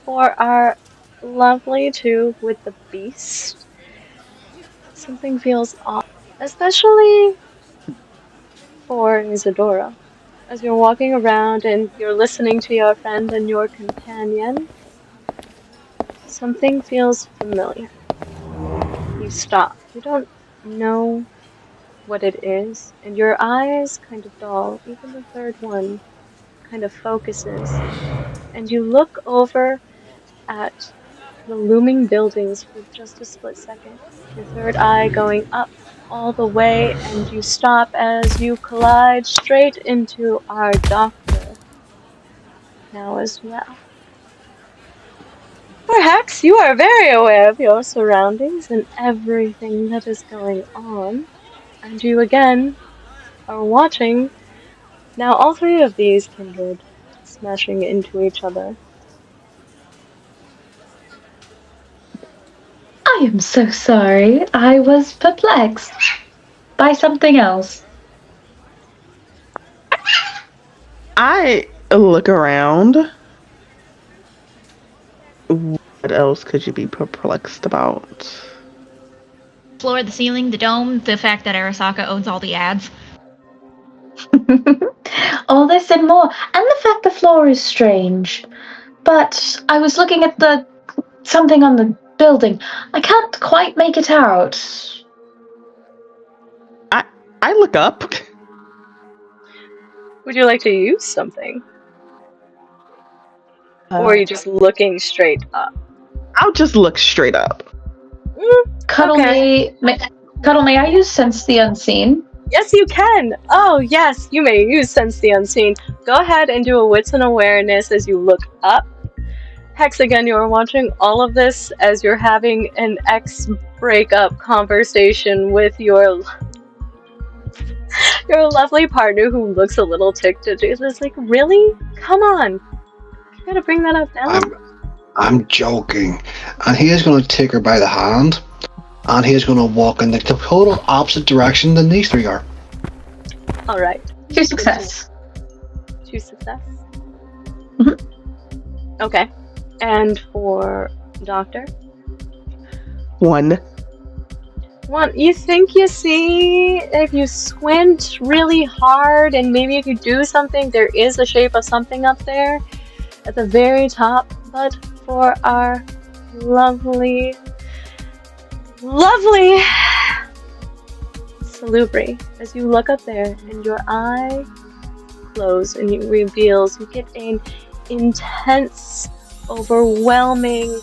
A: for our lovely 2 with the beast, something feels off. Especially for Isadora. As you're walking around and you're listening to your friend and your companion, something feels familiar. You stop. You don't know what it is, and your eyes kind of dull. Even the third one kind of focuses. And you look over at the looming buildings for just a split second. Your third eye going up all the way, and you stop as you collide straight into our doctor now as well. Perhaps you are very aware of your surroundings and everything that is going on, and you again are watching now all 3 of these kindred smashing into each other.
C: I am so sorry. I was perplexed by something else.
E: I look around. What else could you be perplexed about?
D: Floor, the ceiling, the dome, the fact that Arasaka owns all the ads.
C: All this and more, and the fact the floor is strange. But I was looking at something on the building. I can't quite make it out.
E: I look up.
A: Would you like to use something? Or are you just looking straight up?
E: I'll just look straight up.
C: Cuddle,
A: Okay.
C: may I use Sense the Unseen?
A: Yes, you can! Oh, yes, you may use Sense the Unseen. Go ahead and do a Wits and Awareness as you look up. Hex, again, you are watching all of this as you're having an ex-breakup conversation with your lovely partner who looks a little ticked at you. It's like, really? Come on! You gotta bring that up now?
B: I'm joking. And he is going to take her by the hand, and he is going to walk in the total opposite direction than these 3 are.
A: Alright.
C: 2 success.
A: 2 success?
C: Mm-hmm.
A: Okay. And for Doctor?
E: 1.
A: 1. You think you see, if you squint really hard and maybe if you do something, there is a shape of something up there at the very top. But for our lovely Salubri, as you look up there and your eye closes and it reveals, you get an intense, overwhelming,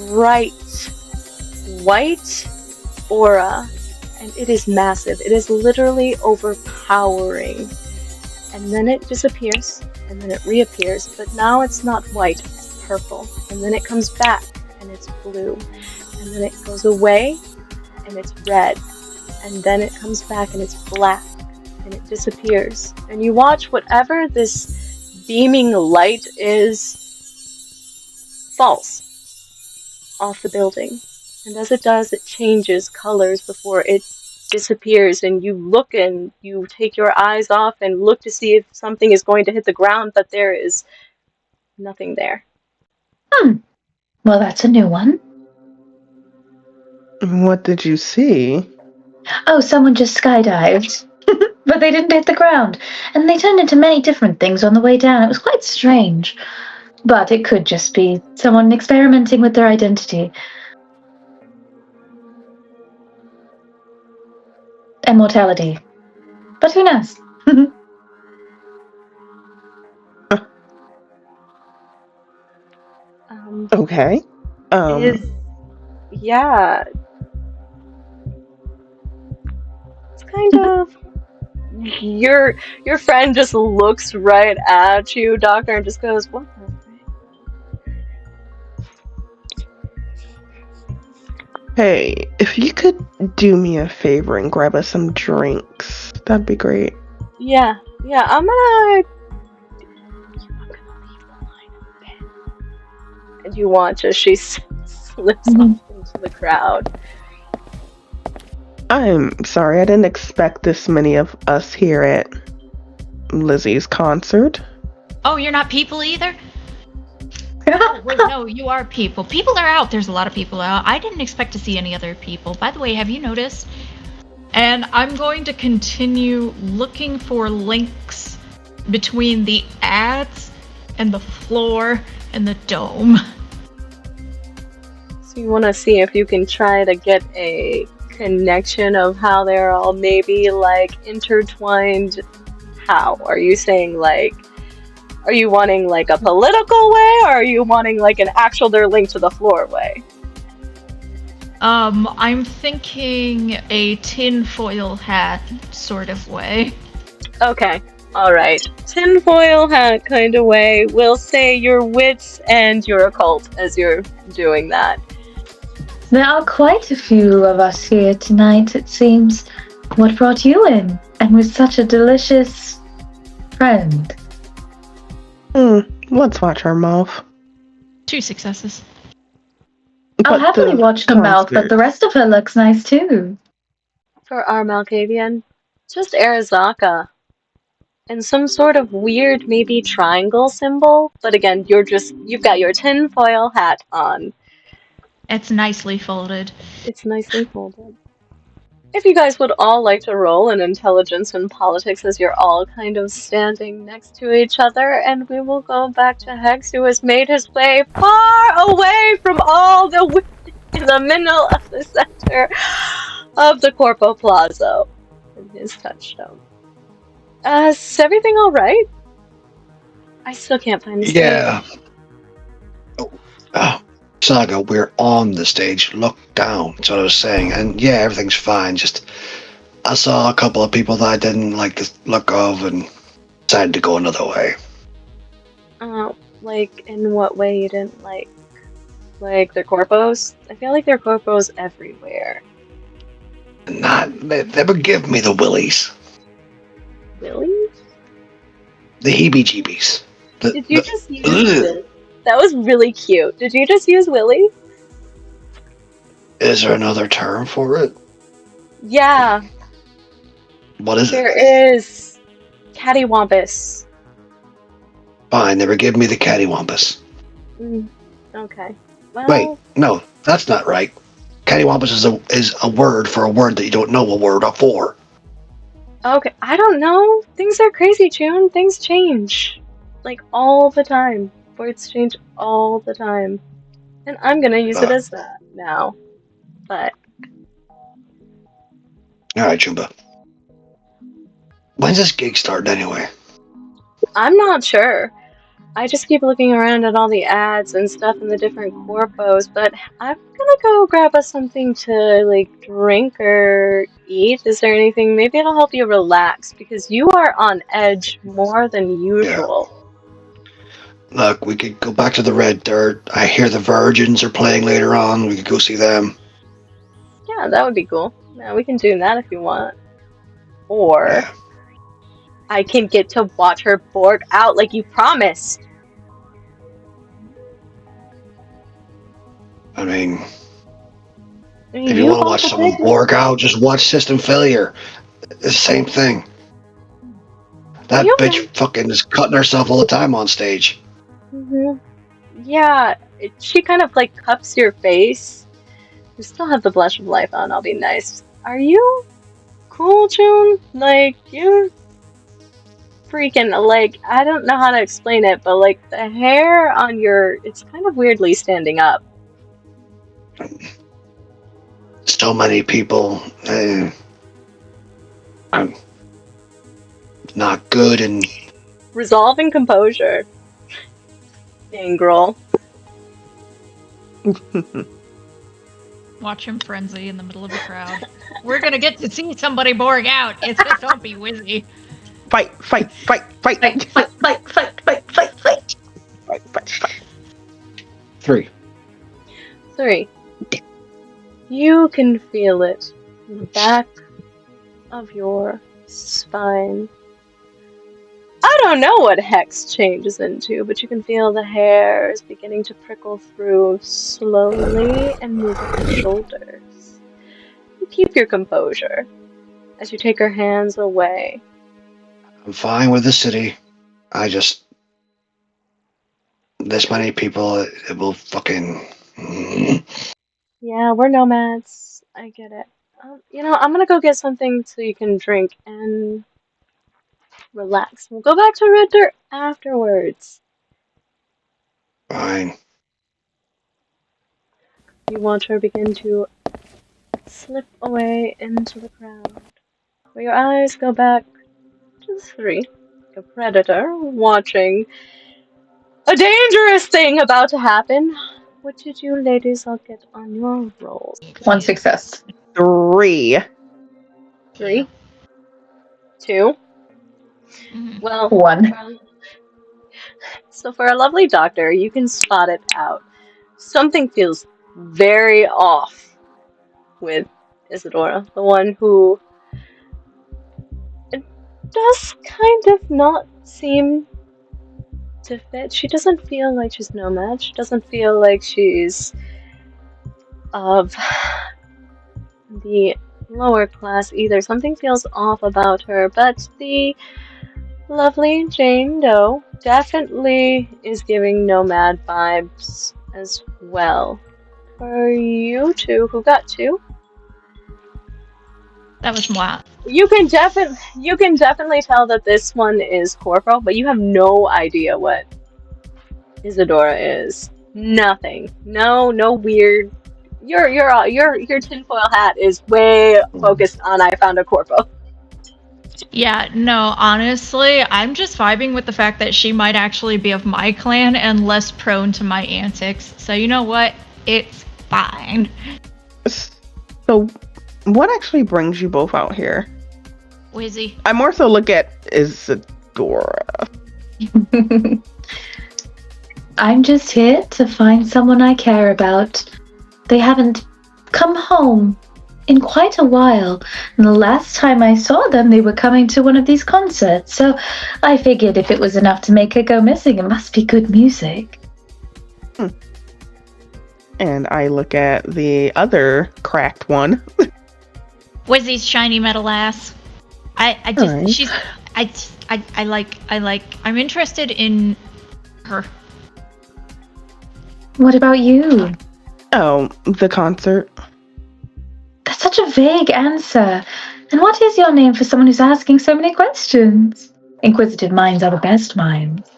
A: bright, white aura, and it is massive. It is literally overpowering. And then it disappears, and then it reappears, but now it's not white, it's purple. And then it comes back, and it's blue. And then it goes away, and it's red. And then it comes back, and it's black, and it disappears. And you watch whatever this beaming light is falls off the building. And as it does, it changes colors before it disappears, and you look and you take your eyes off and look to see if something is going to hit the ground, but there is nothing there.
C: Well, that's a new one.
E: What did you see?
C: Oh, someone just skydived. But they didn't hit the ground. And they turned into many different things on the way down. It was quite strange. But it could just be someone experimenting with their identity. Immortality. But who knows?
E: Okay.
A: Yeah. It's kind of your friend just looks right at you, Doctor, and just goes, "What the frick?"
E: Hey, if you could do me a favor and grab us some drinks, that'd be great.
A: Yeah, I'm gonna leave the line open. And you watch as she slips off into the crowd.
E: I'm sorry, I didn't expect this many of us here at Lizzie's concert.
D: Oh, you're not people either? Oh, wait, no, you are people. People are out. There's a lot of people out. I didn't expect to see any other people. By the way, have you noticed? And I'm going to continue looking for links between the ads and the floor and the dome.
A: So you want to see if you can try to get a connection of how they're all maybe like intertwined. How? Are you saying like, are you wanting like a political way, or are you wanting like an actual they're linked to the floor way?
D: I'm thinking a tinfoil hat sort of way.
A: Okay, alright. Tinfoil hat kind of way. We'll say your wits and your occult as you're doing that.
C: There are quite a few of us here tonight, it seems. What brought you in? And with such a delicious friend?
E: Let's watch our mouth.
D: 2 successes.
C: I'll happily watch the mouth, but the rest of her looks nice too.
A: For our Malkavian, just Arizaka. And some sort of weird, maybe triangle symbol. But again, you've got your tinfoil hat on.
D: It's nicely folded.
A: It's nicely folded. If you guys would all like to roll an intelligence and politics as you're all kind of standing next to each other, and we will go back to Hex, who has made his way far away from all the women in the middle of the center of the Corpo Plaza in his touchstone. Is everything alright? I still can't find the stage.
B: Yeah. Oh, Saga, we're on the stage. Look down. That's what I was saying. And yeah, everything's fine. Just, I saw a couple of people that I didn't like the look of and decided to go another way.
A: Like, in what way you didn't like? Like, their corpos? I feel like there are corpos everywhere.
B: They would give me the willies.
A: Willies?
B: The heebie-jeebies.
A: Did you just use Willy? That was really cute. Did you just use Willy?
B: Is there another term for it?
A: Yeah.
B: What is it?
A: There is cattywampus.
B: Fine, they were giving me the cattywampus.
A: Okay. Well,
B: wait, no, that's not right. Cattywampus is a word for a word that you don't know a word for.
A: Okay, I don't know. Things are crazy, June. Things change. Like, all the time. Words change all the time. And I'm gonna use it as that now. But...
B: Alright, Chumba. When's this gig starting anyway?
A: I'm not sure. I just keep looking around at all the ads and stuff in the different corpos, but I'm gonna go grab us something to, like, drink or eat. Is there anything? Maybe it'll help you relax, because you are on edge more than usual.
B: Yeah. Look, we could go back to the Red Dirt. I hear the Virgins are playing later on. We could go see them.
A: Yeah, that would be cool. Yeah, we can do that if you want. Or...
B: Yeah.
A: I can get to watch her board out like you promised.
B: I mean, If you
A: You
B: want to
A: bought
B: watch
A: the
B: someone
A: ticket?
B: borg out, just watch System Failure. It's the same thing. That
A: You
B: bitch
A: can.
B: fucking is cutting herself all the time on stage.
A: Yeah, she kind of like cups your face. You still have the blush of life on, I'll be nice. Are you cool, June? Like, you freaking, like, I don't know how to explain it, but like the hair on it's kind of weirdly standing up.
B: So many people. I'm not good and
A: Resolve and composure. Ingrel.
D: Watch him frenzy in the middle of a crowd. We're gonna get to see somebody Borg out. It's just don't be wizzy.
E: Fight, fight, fight, fight.
C: Fight, fight, fight, fight, fight, fight, fight.
E: Fight, fight, fight.
B: 3.
A: 3. You can feel it in the back of your spine. I don't know what Hex changes into, but you can feel the hair is beginning to prickle through slowly and move up your shoulders. You keep your composure as you take her hands away.
B: I'm fine with the city. I just this many people. It will fucking.
A: Yeah, we're nomads. I get it. I'm gonna go get something so you can drink and relax. We'll go back to Red Dirt afterwards.
B: Fine.
A: You watch her begin to slip away into the crowd, where your eyes go back to the 3. A predator watching a dangerous thing about to happen. What did you ladies all get on your rolls?
C: 1 success.
E: 3.
A: 3, 2.
D: Mhm.
A: Well,
C: 1.
A: so for a lovely doctor, you can spot it out. Something feels very off with Isadora, the one who does kind of not seem to fit. She doesn't feel like she's nomad. She doesn't feel like she's of the lower class either. Something feels off about her, but the lovely Jane Doe definitely is giving nomad vibes as well. For you two, who got 2,
D: That was moi.
A: you can definitely tell that this one is corporal, but you have no idea what Isadora is. Nothing. No weird. Your tinfoil hat is way focused on I found a corpo.
D: Yeah, no, honestly, I'm just vibing with the fact that she might actually be of my clan and less prone to my antics. So you know what? It's fine.
E: So, what actually brings you both out here?
D: Wizzy.
E: I more so look at Isadora.
C: I'm just here to find someone I care about. They haven't come home in quite a while. And the last time I saw them, they were coming to one of these concerts. So I figured if it was enough to make her go missing, it must be good music.
E: And I look at the other cracked one.
D: Wizzy's shiny metal ass.
E: Alright.
D: I'm interested in her.
C: What about you?
E: Oh, the concert.
C: That's such a vague answer. And what is your name for someone who's asking so many questions? Inquisitive minds are the best minds.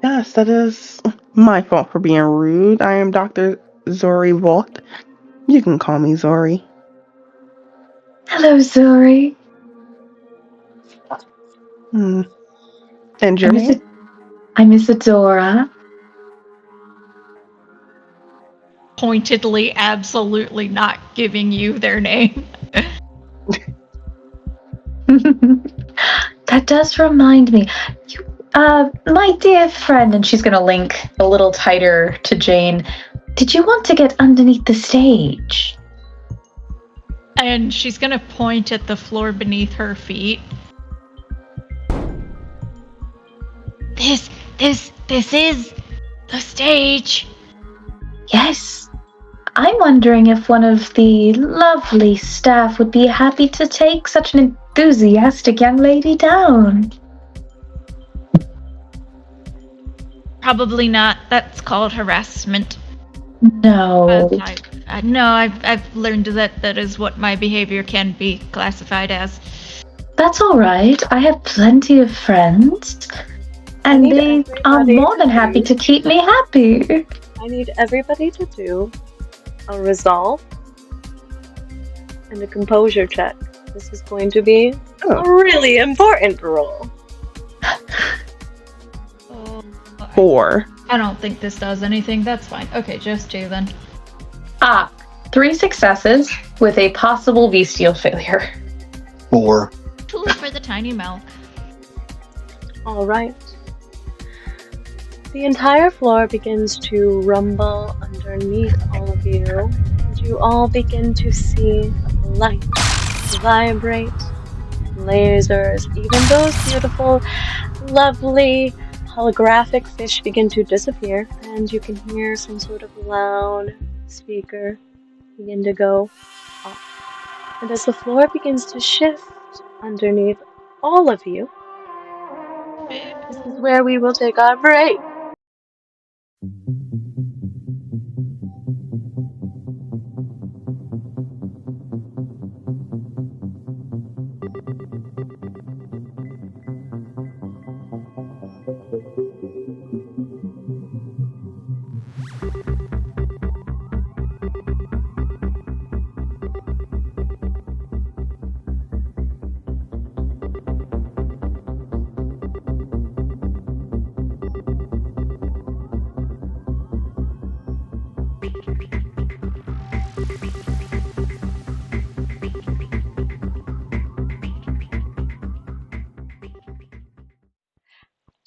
E: Yes, that is my fault for being rude. I am Dr. Zori Volt. You can call me Zori.
C: Hello, Zori.
E: And your name?
C: I'm Isadora.
D: Pointedly, absolutely not giving you their name.
C: That does remind me. My dear friend, and she's going to link a little tighter to Jane. Did you want to get underneath the stage?
D: And she's gonna point at the floor beneath her feet. This is the stage.
C: Yes. I'm wondering if one of the lovely staff would be happy to take such an enthusiastic young lady down.
D: Probably not. That's called harassment.
C: No.
D: I've learned that is what my behavior can be classified as.
C: That's all right. I have plenty of friends, and they are more than happy to keep me happy.
A: I need everybody to do a resolve and a composure check. This is going to be a really important roll.
E: 4.
D: I don't think this does anything. That's fine. Okay, just 2 then.
C: 3 successes with a possible bestial failure.
B: 4.
D: 2 for the tiny milk.
A: All right. The entire floor begins to rumble underneath all of you, and you all begin to see light vibrate, lasers, even those beautiful, lovely, holographic fish begin to disappear, and you can hear some sort of loud speaker begin to go up. And as the floor begins to shift underneath all of you, this is where we will take our break.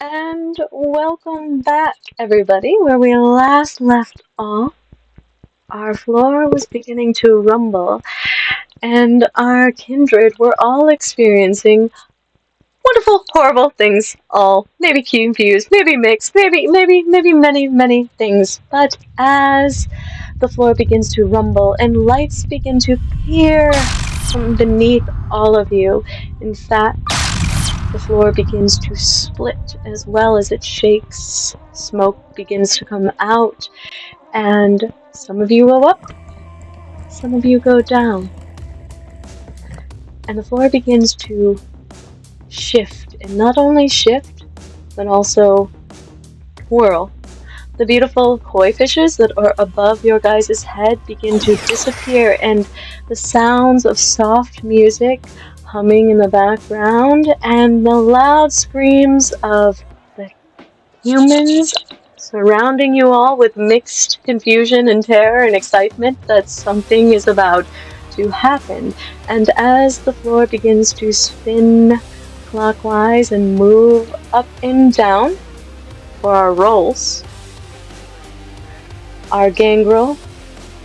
A: And welcome back, everybody. Where we last left off, our floor was beginning to rumble, and our kindred were all experiencing wonderful, horrible things. All maybe confused, maybe mixed, maybe many things. But as the floor begins to rumble and lights begin to peer from beneath all of you, in fact, the floor begins to split as well as it shakes. Smoke begins to come out, and some of you go up, some of you go down. And the floor begins to shift, and not only shift, but also whirl. The beautiful koi fishes that are above your guys' head begin to disappear, and the sounds of soft music humming in the background, and the loud screams of the humans surrounding you all with mixed confusion and terror and excitement that something is about to happen. And as the floor begins to spin clockwise and move up and down for our rolls, our gangrel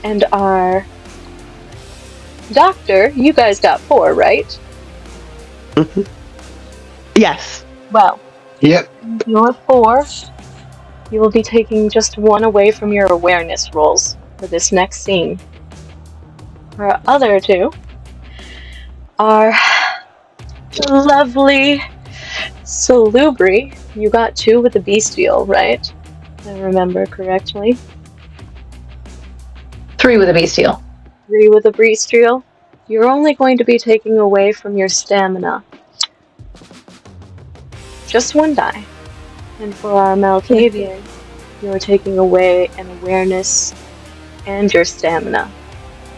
A: and our doctor, you guys got 4, right?
E: Yes.
A: Well,
B: Yep.
A: your 4, you will be taking just 1 away from your awareness rolls for this next scene. Our other 2 are lovely Salubri. You got 2 with the bestial, right? If I remember correctly.
C: 3 with a bestial.
A: 3 with a bestial. You're only going to be taking away from your stamina just 1 die. And for our Malkavian, you're taking away an awareness and your stamina.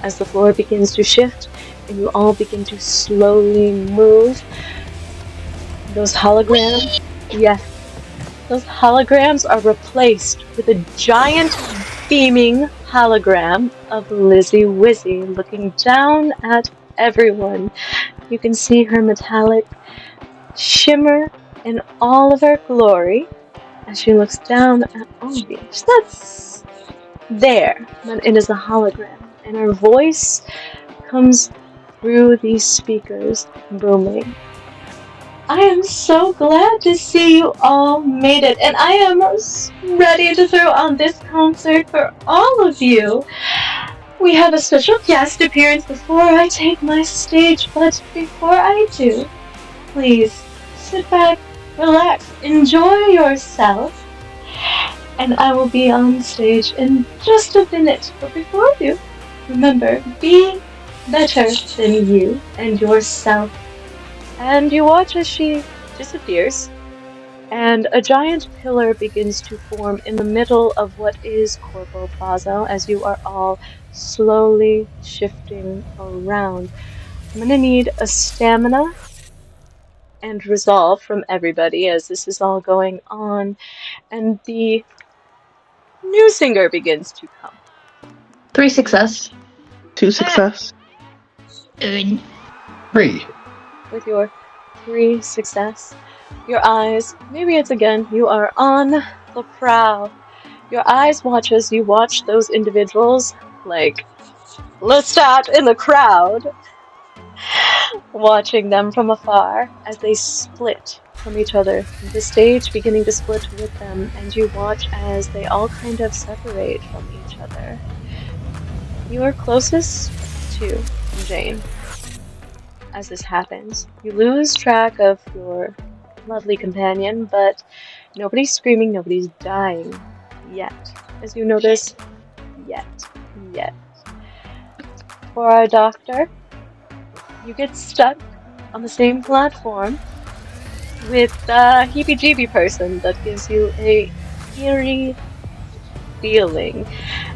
A: As the floor begins to shift and you all begin to slowly move, those holograms, yes, those holograms are replaced with a giant beaming hologram of Lizzie Wizzy looking down at everyone. You can see her metallic shimmer in all of her glory as she looks down at all of you. That's there, but it is a hologram, and her voice comes through these speakers booming. I am so glad to see you all made it, and I am ready to throw on this concert for all of you. We have a special guest appearance before I take my stage, but before I do, please sit back, relax, enjoy yourself, and I will be on stage in just a minute. But before I do, remember, be better than you and yourself. And you watch as she disappears, and a giant pillar begins to form in the middle of what is Corpo Plaza as you are all slowly shifting around. I'm gonna need a stamina and resolve from everybody as this is all going on, and the new singer begins to come.
C: 3 success.
E: 2 success.
D: Good.
B: 3.
A: With your 3 success, your eyes, maybe it's again, you are on the prowl. Your eyes watch as you watch those individuals, like Lestat in the crowd, watching them from afar as they split from each other, the stage beginning to split with them, and you watch as they all kind of separate from each other. You are closest to Jane as this happens. You lose track of your lovely companion, but nobody's screaming, nobody's dying yet. As you notice, yet. For our doctor, you get stuck on the same platform with the heebie-jeebie person that gives you a eerie feeling.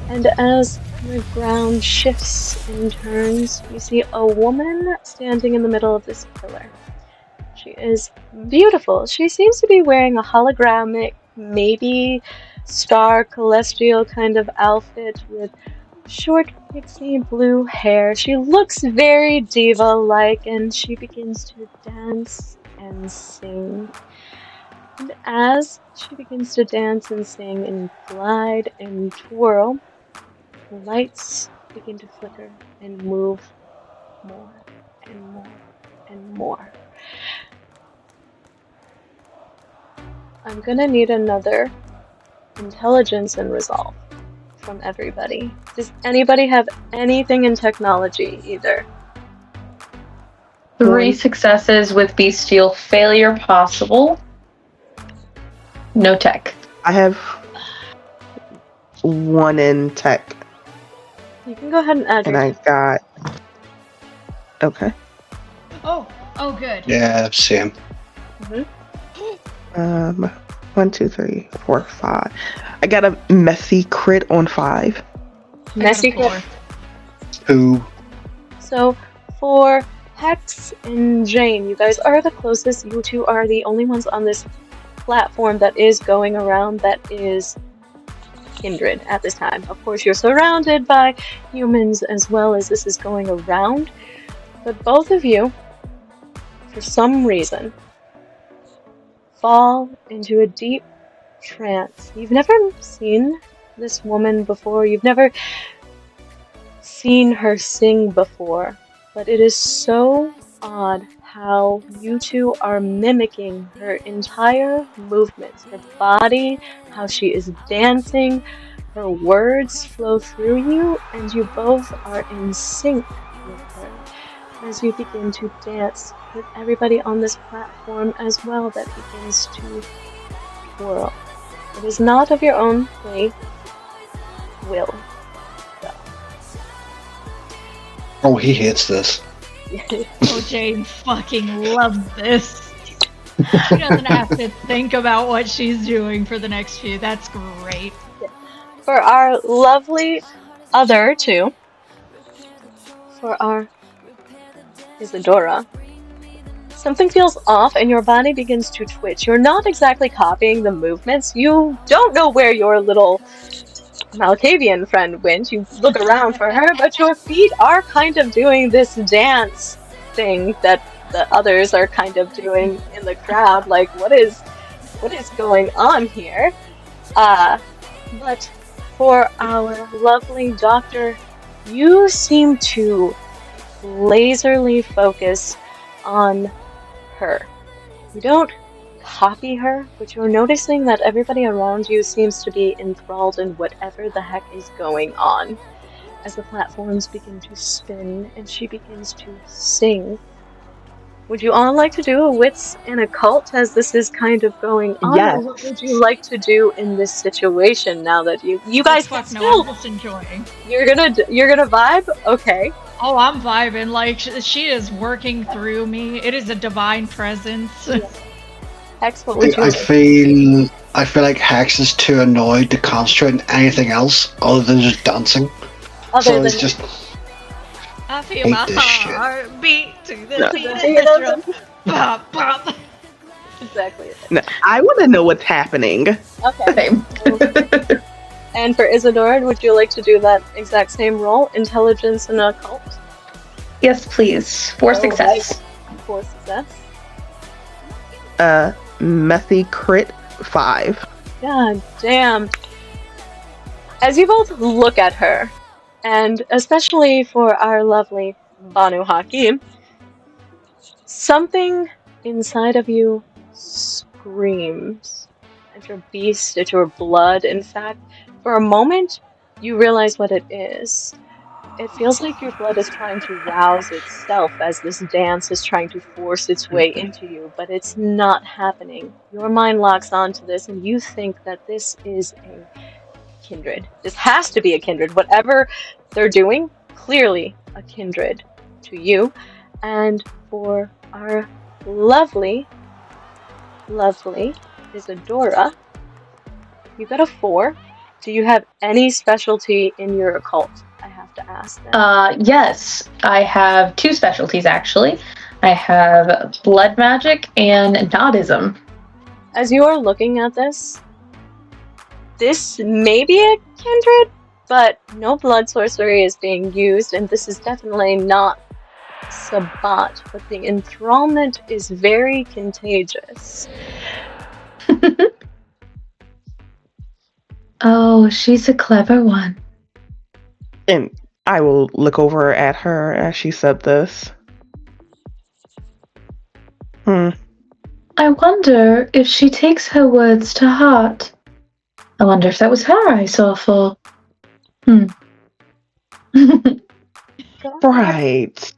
A: And as the ground shifts and turns, you see a woman standing in the middle of this pillar. She is beautiful. She seems to be wearing a hologramic, maybe star celestial kind of outfit with short pixie blue hair. She looks very diva-like, and she begins to dance and sing. And as she begins to dance and sing and glide and twirl, the lights begin to flicker and move more and more and more. I'm gonna need another intelligence and resolve from everybody. Does anybody have anything in technology either?
C: 3 successes with bestial failure possible. No tech.
E: I have 1 in tech.
A: You can go ahead and add
E: And
A: your
E: I got. Okay.
D: Oh, good.
B: Yeah, same.
A: Mm-hmm.
E: 1, 2, 3, 4, 5. I got a messy crit on 5.
A: Messy
D: I got a
A: crit.
B: 2.
A: So for Hex and Jane, you guys are the closest. You two are the only ones on this platform that is going around that is Kindred at this time. Of course, you're surrounded by humans as well as this is going around, but both of you, for some reason, fall into a deep trance. You've never seen this woman before. You've never seen her sing before, but it is so odd how you two are mimicking her entire movements, her body, how she is dancing, her words flow through you, and you both are in sync with her as you begin to dance with everybody on this platform as well that begins to twirl. It is not of your own free will, though.
B: Oh, he hates this.
D: Oh, Jane fucking loves this. She doesn't have to think about what she's doing for the next few. That's great.
A: For our lovely other two, for our Isadora, something feels off and your body begins to twitch. You're not exactly copying the movements. You don't know where your little Malkavian friend went. You look around for her, but your feet are kind of doing this dance thing that the others are kind of doing in the crowd. Like, what is going on here? But for our lovely doctor, you seem to laserly focus on her. You don't copy her, but you're noticing that everybody around you seems to be enthralled in whatever the heck is going on. as the platforms begin to spin and she begins to sing. Would you all like to do a wits and occult as this is kind of going on, or
E: Yes.
A: what would you like to do in this situation now that you guys can
D: Fuck no,
A: still
D: I'm just enjoying.
A: you're gonna vibe? Okay.
D: Oh, I'm vibing. Like, she is working through me. It is a divine presence.
A: Hex, what would you
B: I
A: like?
B: feel like Hex is too annoyed to concentrate on anything else other than just dancing.
A: Other
B: So it's
A: than
B: just
D: I feel
B: Hate
D: my
B: this shit.
D: heart beat to the
E: No.
D: beat of
A: beat
D: the
A: of
D: drum. Bop, bop.
A: exactly.
E: No, I want to know what's happening.
A: Okay.
C: Same.
A: And for Isadora, would you like to do that exact same role, intelligence and occult?
C: Yes, please. For success.
A: For success.
E: Methy crit 5.
A: God damn. As you both look at her, and especially for our lovely Banu Hakim, something inside of you screams at your beast, at your blood. In fact, for a moment, you realize what it is. It feels like your blood is trying to rouse itself as this dance is trying to force its way into you, but it's not happening. Your mind locks onto this, and you think that this is a kindred. This has to be a kindred. Whatever they're doing, clearly a kindred to you. And for our lovely Isadora, you got a 4. Do you have any specialty in your occult? I have to ask that.
C: Yes, I have 2 specialties actually. I have blood magic and nodism.
A: As you are looking at this may be a kindred, but no blood sorcery is being used, and this is definitely not Sabbat, but the enthrallment is very contagious.
C: Oh, she's a clever one.
E: And I will look over at her as she said this.
C: I wonder if she takes her words to heart. I wonder if that was her I saw for.
E: Right.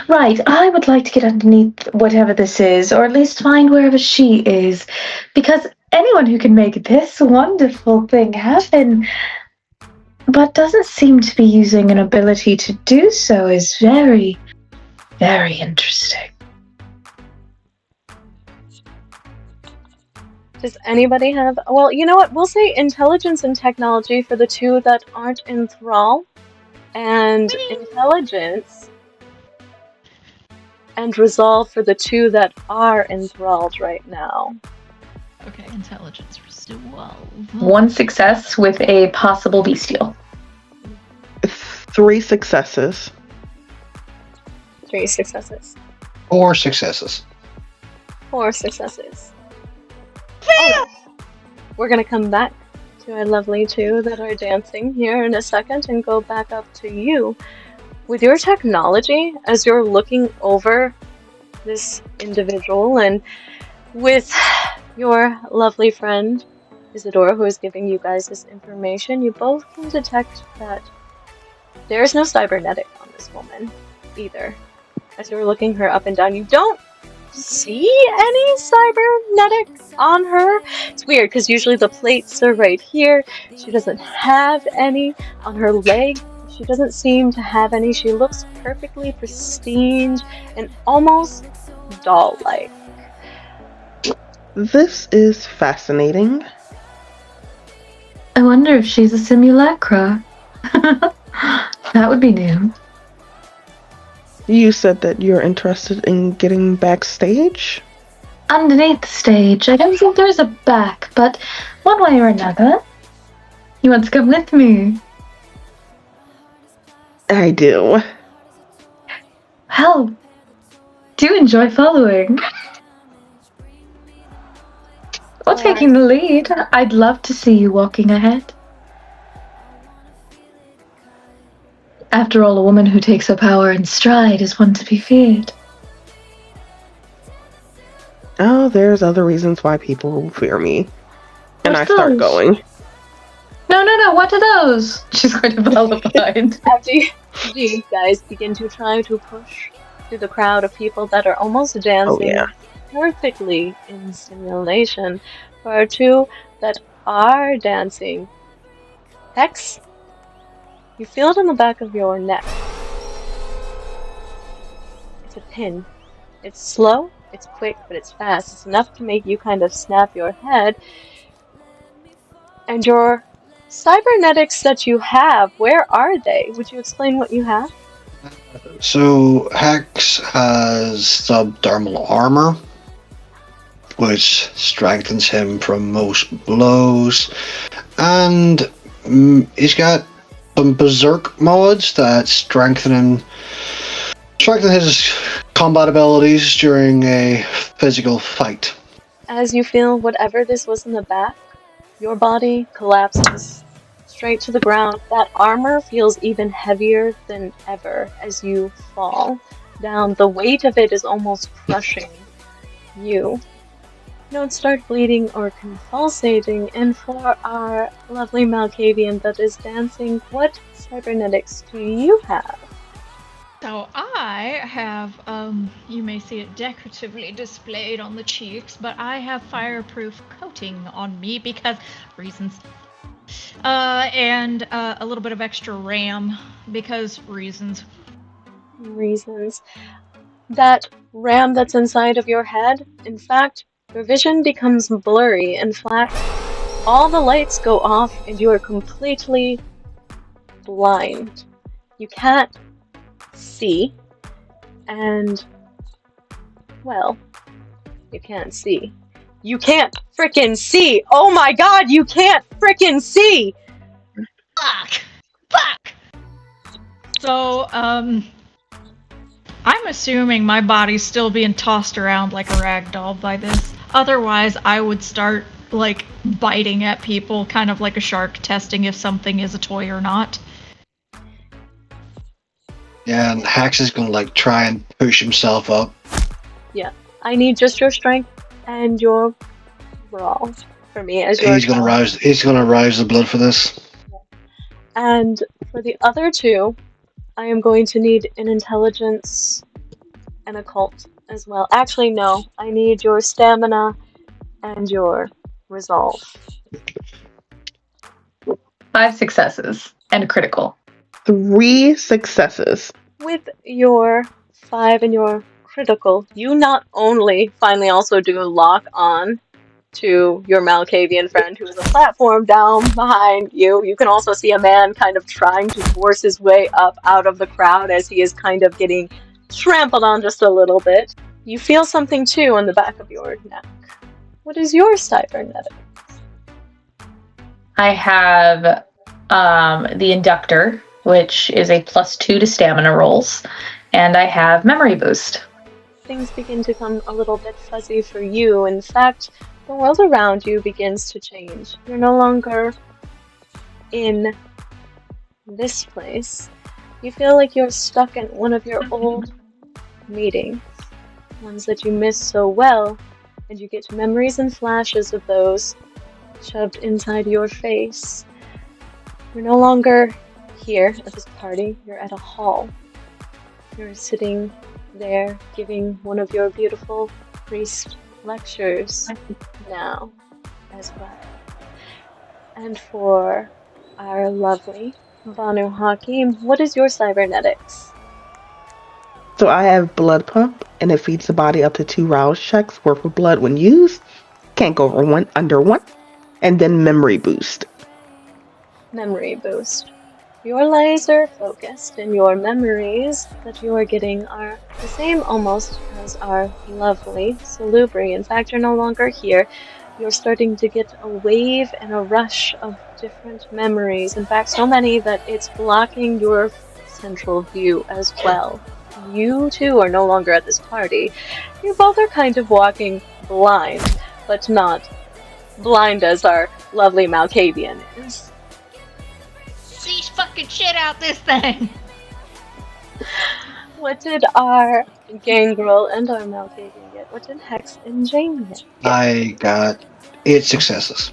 C: Right, I would like to get underneath whatever this is, or at least find wherever she is, because anyone who can make this wonderful thing happen, but doesn't seem to be using an ability to do so, is very, very interesting.
A: Does anybody have... Well, you know what? We'll say intelligence and technology for the 2 that aren't enthrall, and intelligence and resolve for the 2 that are enthralled right now.
D: Okay, intelligence resolve.
C: 1 success with a possible bestial.
E: 3 successes.
A: 3 successes.
B: 4 successes.
A: 4 successes. Alright. We're gonna come back to our lovely 2 that are dancing here in a second and go back up to you. With your technology, as you're looking over this individual, and with your lovely friend Isadora, who is giving you guys this information, you both can detect that there is no cybernetic on this woman either. As you're looking her up and down, you don't see any cybernetic on her. It's weird because usually the plates are right here. She doesn't have any on her leg. She doesn't seem to have any. She looks perfectly pristine and almost doll-like.
E: This is fascinating.
C: I wonder if she's a simulacra. That would be new.
E: You said that you're interested in getting backstage?
C: Underneath the stage, I don't think there's a back, but one way or another. You want to come with me?
E: I do.
C: Well, do enjoy following. Or taking the lead. I'd love to see you walking ahead. After all, a woman who takes her power in stride is one to be feared.
E: Oh, there's other reasons why people fear me. And I start going.
C: No, what are those? She's going to follow behind.
A: After you guys begin to try to push through the crowd of people that are almost dancing perfectly in simulation, for two that are dancing, Hex, you feel it in the back of your neck. It's a pin. It's slow, it's quick, but it's fast. It's enough to make you kind of snap your head. And your cybernetics that you have, where are they? Would you explain what you have?
B: So Hex has subdermal armor, which strengthens him from most blows, and he's got some berserk mods that strengthen his combat abilities during a physical fight.
A: As you feel whatever this was in the back, your body collapses straight to the ground. That armor feels even heavier than ever as you fall down. The weight of it is almost crushing you. You don't start bleeding or convulsating, and for our lovely Malkavian that is dancing, what cybernetics do you have?
D: So I have, you may see it decoratively displayed on the cheeks, but I have fireproof coating on me because reasons. And a little bit of extra RAM because reasons.
A: Reasons. That RAM that's inside of your head, in fact, your vision becomes blurry and flat. All the lights go off and you are completely blind. You can't see, and, well, you can't see. You can't frickin' see! Oh my god, you can't frickin' see!
D: Fuck! So, I'm assuming my body's still being tossed around like a rag doll by this. Otherwise, I would start, like, biting at people, kind of like a shark, testing if something is a toy or not.
B: Yeah, and Hex is gonna like try and push himself up.
A: Yeah, I need just your strength and your brawl for me as your.
B: He's gonna rouse the blood for this.
A: And for the other two, I am going to need an intelligence and occult as well. Actually, no, I need your stamina and your resolve.
C: 5 successes and a critical.
E: 3 successes.
A: With your 5 and your critical, you not only finally also do a lock on to your Malkavian friend who is a platform down behind you. You can also see a man kind of trying to force his way up out of the crowd as he is kind of getting trampled on just a little bit. You feel something too on the back of your neck. What is your cybernetic?
C: I have the inductor, which is a +2 to stamina rolls, and I have memory boost.
A: Things begin to come a little bit fuzzy for you. In fact, the world around you begins to change. You're no longer in this place. You feel like you're stuck in one of your old meetings, ones that you miss so well, and you get memories and flashes of those shoved inside your face. You're no longer here at this party, you're at a hall. You're sitting there giving one of your beautiful priest lectures now as well. And for our lovely Banu Hakim, what is your cybernetics?
E: So I have blood pump, and it feeds the body up to 2 rouse checks worth of blood when used. Can't go under 1. And then memory boost.
A: Memory boost. You're laser focused, and your memories that you are getting are the same almost as our lovely Salubri. In fact, you're no longer here. You're starting to get a wave and a rush of different memories. In fact, so many that it's blocking your central view as well. You too are no longer at this party. You both are kind of walking blind, but not blind as our lovely Malkavian is.
D: She's fucking shit out this thing!
A: What did our Gangrel and our Malkavian get? What did Hex and Jane get?
B: I got 8 successes.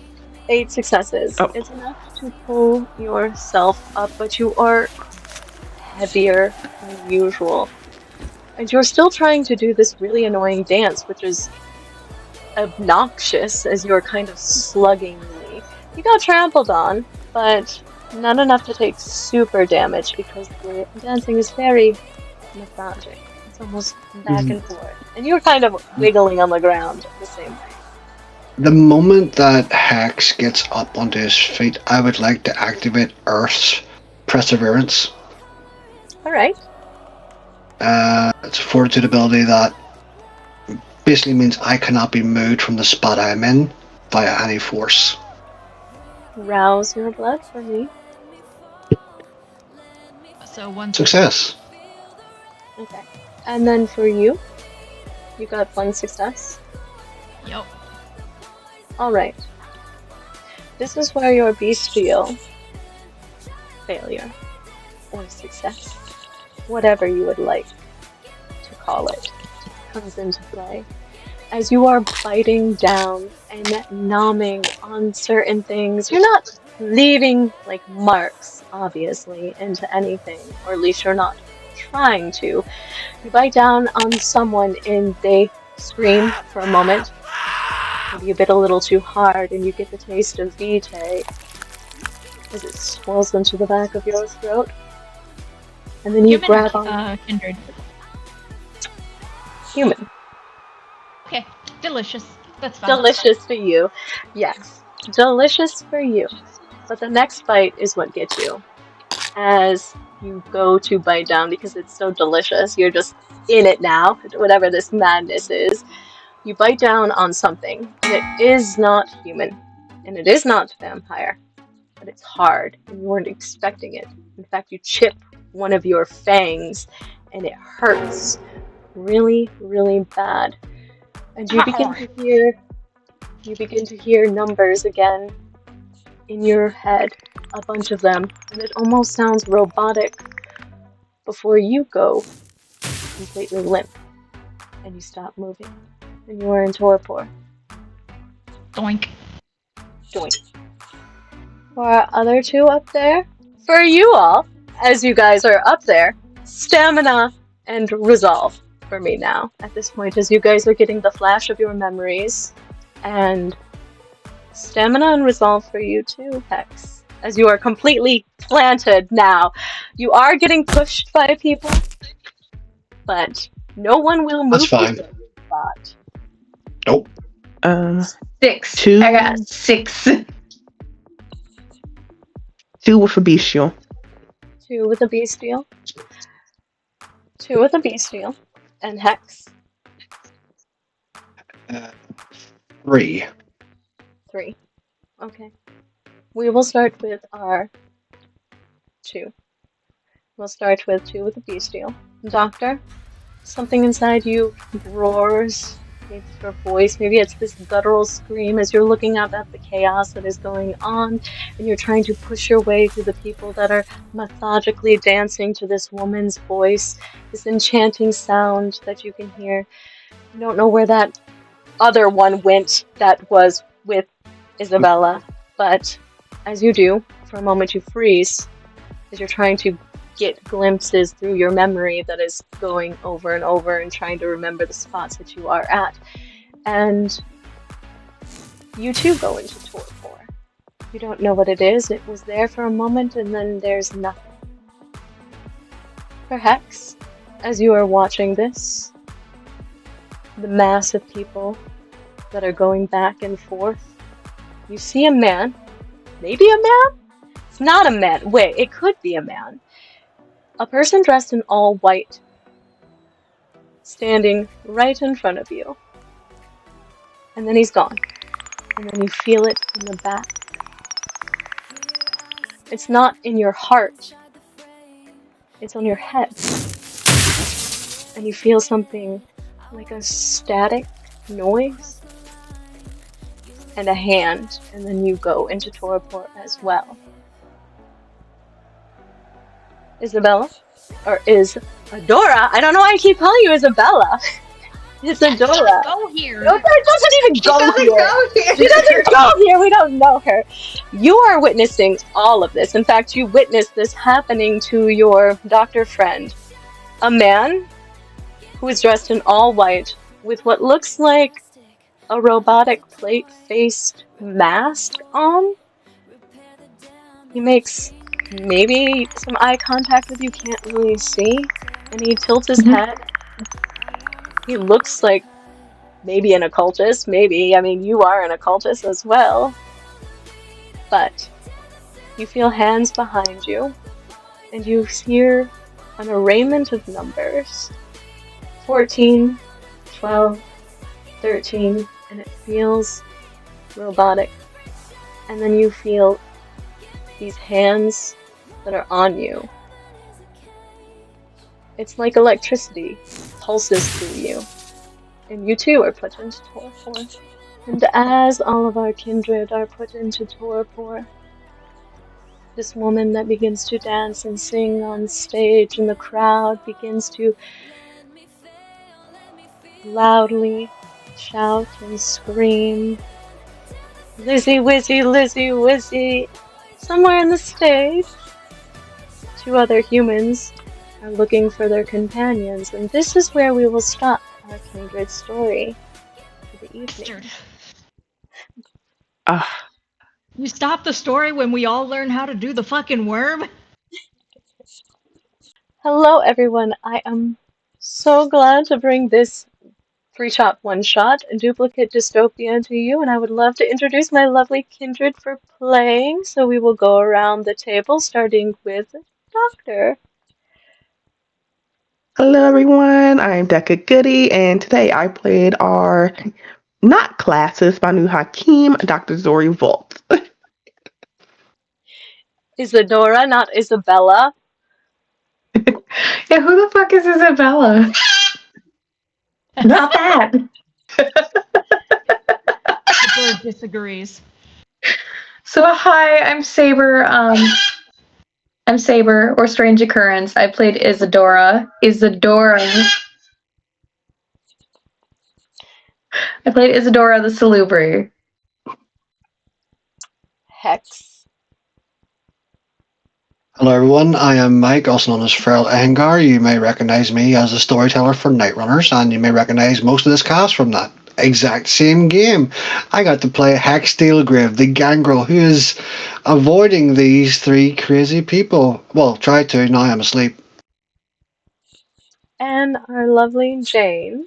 A: 8 successes.
E: Oh.
A: It's enough to pull yourself up, but you are heavier than usual. And you're still trying to do this really annoying dance, which is obnoxious as you're kind of sluggingly. You got trampled on, but not enough to take super damage because the dancing is very lethargic. It's almost back and forth. And you're kind of wiggling on the ground the same way.
B: The moment that Hex gets up onto his feet, I would like to activate Earth's Perseverance.
A: Alright.
B: It's a fortitude ability that basically means I cannot be moved from the spot I'm in via any force.
A: Rouse your blood for me.
D: So 1
B: Success.
A: Okay. And then for you, you got 1 success.
D: Yep.
A: Alright. This is where your bestial failure or success, whatever you would like to call it, comes into play. As you are biting down and nomming on certain things, you're not leaving like marks, obviously, into anything, or at least you're not trying to. You bite down on someone and they scream for a moment. Maybe you bit a little too hard and you get the taste of vitae as it swells into the back of your throat. And then you
D: Human
A: grab
D: or
A: on
D: kindred?
A: human.
D: Okay, delicious. That's fine.
A: Delicious for you. Yes, delicious for you. But the next bite is what gets you. As you go to bite down because it's so delicious, you're just in it now, whatever this madness is. You bite down on something, and it is not human, and it is not vampire, but it's hard, and you weren't expecting it. In fact, you chip one of your fangs, and it hurts really, really bad. And you begin to hear numbers again in your head, a bunch of them, and it almost sounds robotic before you go completely limp, and you stop moving. And you are in torpor.
D: Doink.
A: Doink. For our other 2 up there, for you all, as you guys are up there, stamina and resolve for me now. At this point, as you guys are getting the flash of your memories, and stamina and resolve for you too, Hex. As you are completely planted now. You are getting pushed by people, but no one will move
B: That's fine.
A: you from your spot.
B: Nope.
C: 6.
E: 2.
C: I got 6.
E: 2 with a bestial.
A: 2 with a bestial. 2 with a bestial. And Hex.
B: 3.
A: 3. Okay. We will start with our 2. We'll start with 2 with a bestial. Doctor, something inside you roars. Maybe it's your voice, maybe it's this guttural scream as you're looking up at the chaos that is going on, and you're trying to push your way through the people that are methodically dancing to this woman's voice, this enchanting sound that you can hear. You don't know where that other one went that was with Isabella, but as you do, for a moment you freeze as you're trying to get glimpses through your memory that is going over and over and trying to remember the spots that you are at. And you too go into torpor. You don't know what it is. It was there for a moment and then there's nothing. Perhaps, as you are watching this, the mass of people that are going back and forth, you see a man. Maybe a man? It's not a man. Wait, it could be a man. A person dressed in all white, standing right in front of you. And then he's gone. And then you feel it in the back. It's not in your heart. It's on your head. And you feel something like a static noise. And a hand. And then you go into torpor as well. Isabella? Or Isadora? I don't know why I keep calling you Isabella. Isadora.
D: Go here.
A: No, that doesn't even go here. She doesn't go here. We don't know her. You are witnessing all of this. In fact, you witnessed this happening to your doctor friend. A man who is dressed in all white with what looks like a robotic plate-faced mask on. He makes maybe some eye contact with you, can't really see. And he tilts his
C: Mhm.
A: head. He looks like maybe an occultist, maybe. I mean, you are an occultist as well. But you feel hands behind you, and you hear an arraignment of numbers. 14, 12, 13, and it feels robotic. And then you feel these hands that are on you. It's like electricity pulses through you. And you too are put into torpor. And as all of our kindred are put into torpor, this woman that begins to dance and sing on stage, and the crowd begins to loudly shout and scream, Lizzie Wizzy, Lizzie Wizzy! Somewhere in the stage, two other humans are looking for their companions, and this is where we will stop our kindred story for the evening.
E: Ah,
D: You stop the story when we all learn how to do the fucking worm?
A: Hello everyone, I am so glad to bring this three-shot, one-shot duplicate dystopia to you, and I would love to introduce my lovely kindred for playing, so we will go around the table, starting with Doctor.
E: hello everyone. I'm Deca Goody, and today I played our not classes Banu Hakim, Dr. Zori Volt.
A: Isadora, not Isabella.
C: Yeah, who the fuck is Isabella? Not that.
D: The bird disagrees.
C: So hi, I'm Saber. I'm Saber or Strange Occurrence. I played Isadora. I played Isadora the Salubri.
A: Hex.
B: Hello everyone, I am Mike, also known as Feral Angar. You may recognize me as a storyteller for Nightrunners, and you may recognize most of this cast from that exact same game. I got to play Hex Steelgrave, the gangrel who is avoiding these three crazy people. Well, tried to, now I'm asleep.
A: And our lovely Jane.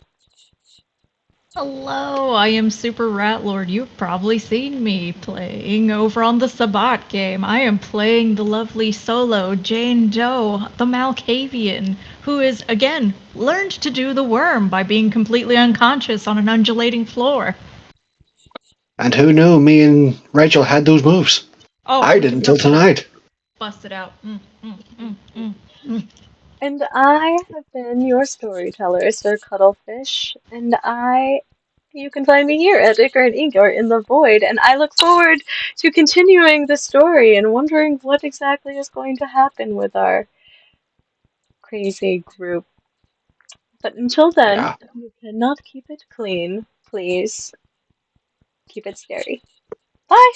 D: Hello, I am Super Rat Lord. You've probably seen me playing over on the Sabat game. I am playing the lovely solo Jane Doe, the Malkavian, who is, again, learned to do the worm by being completely unconscious on an undulating floor.
B: And who knew me and Rachel had those moves?
D: Oh,
B: I didn't until tonight.
D: Bust it out.
A: And I have been your storyteller, Sir Cuttlefish, and you can find me here at Icar and Igor in the Void, and I look forward to continuing the story and wondering what exactly is going to happen with our crazy group. But until then,
B: Yeah.
A: if you cannot keep it clean, please keep it scary. Bye!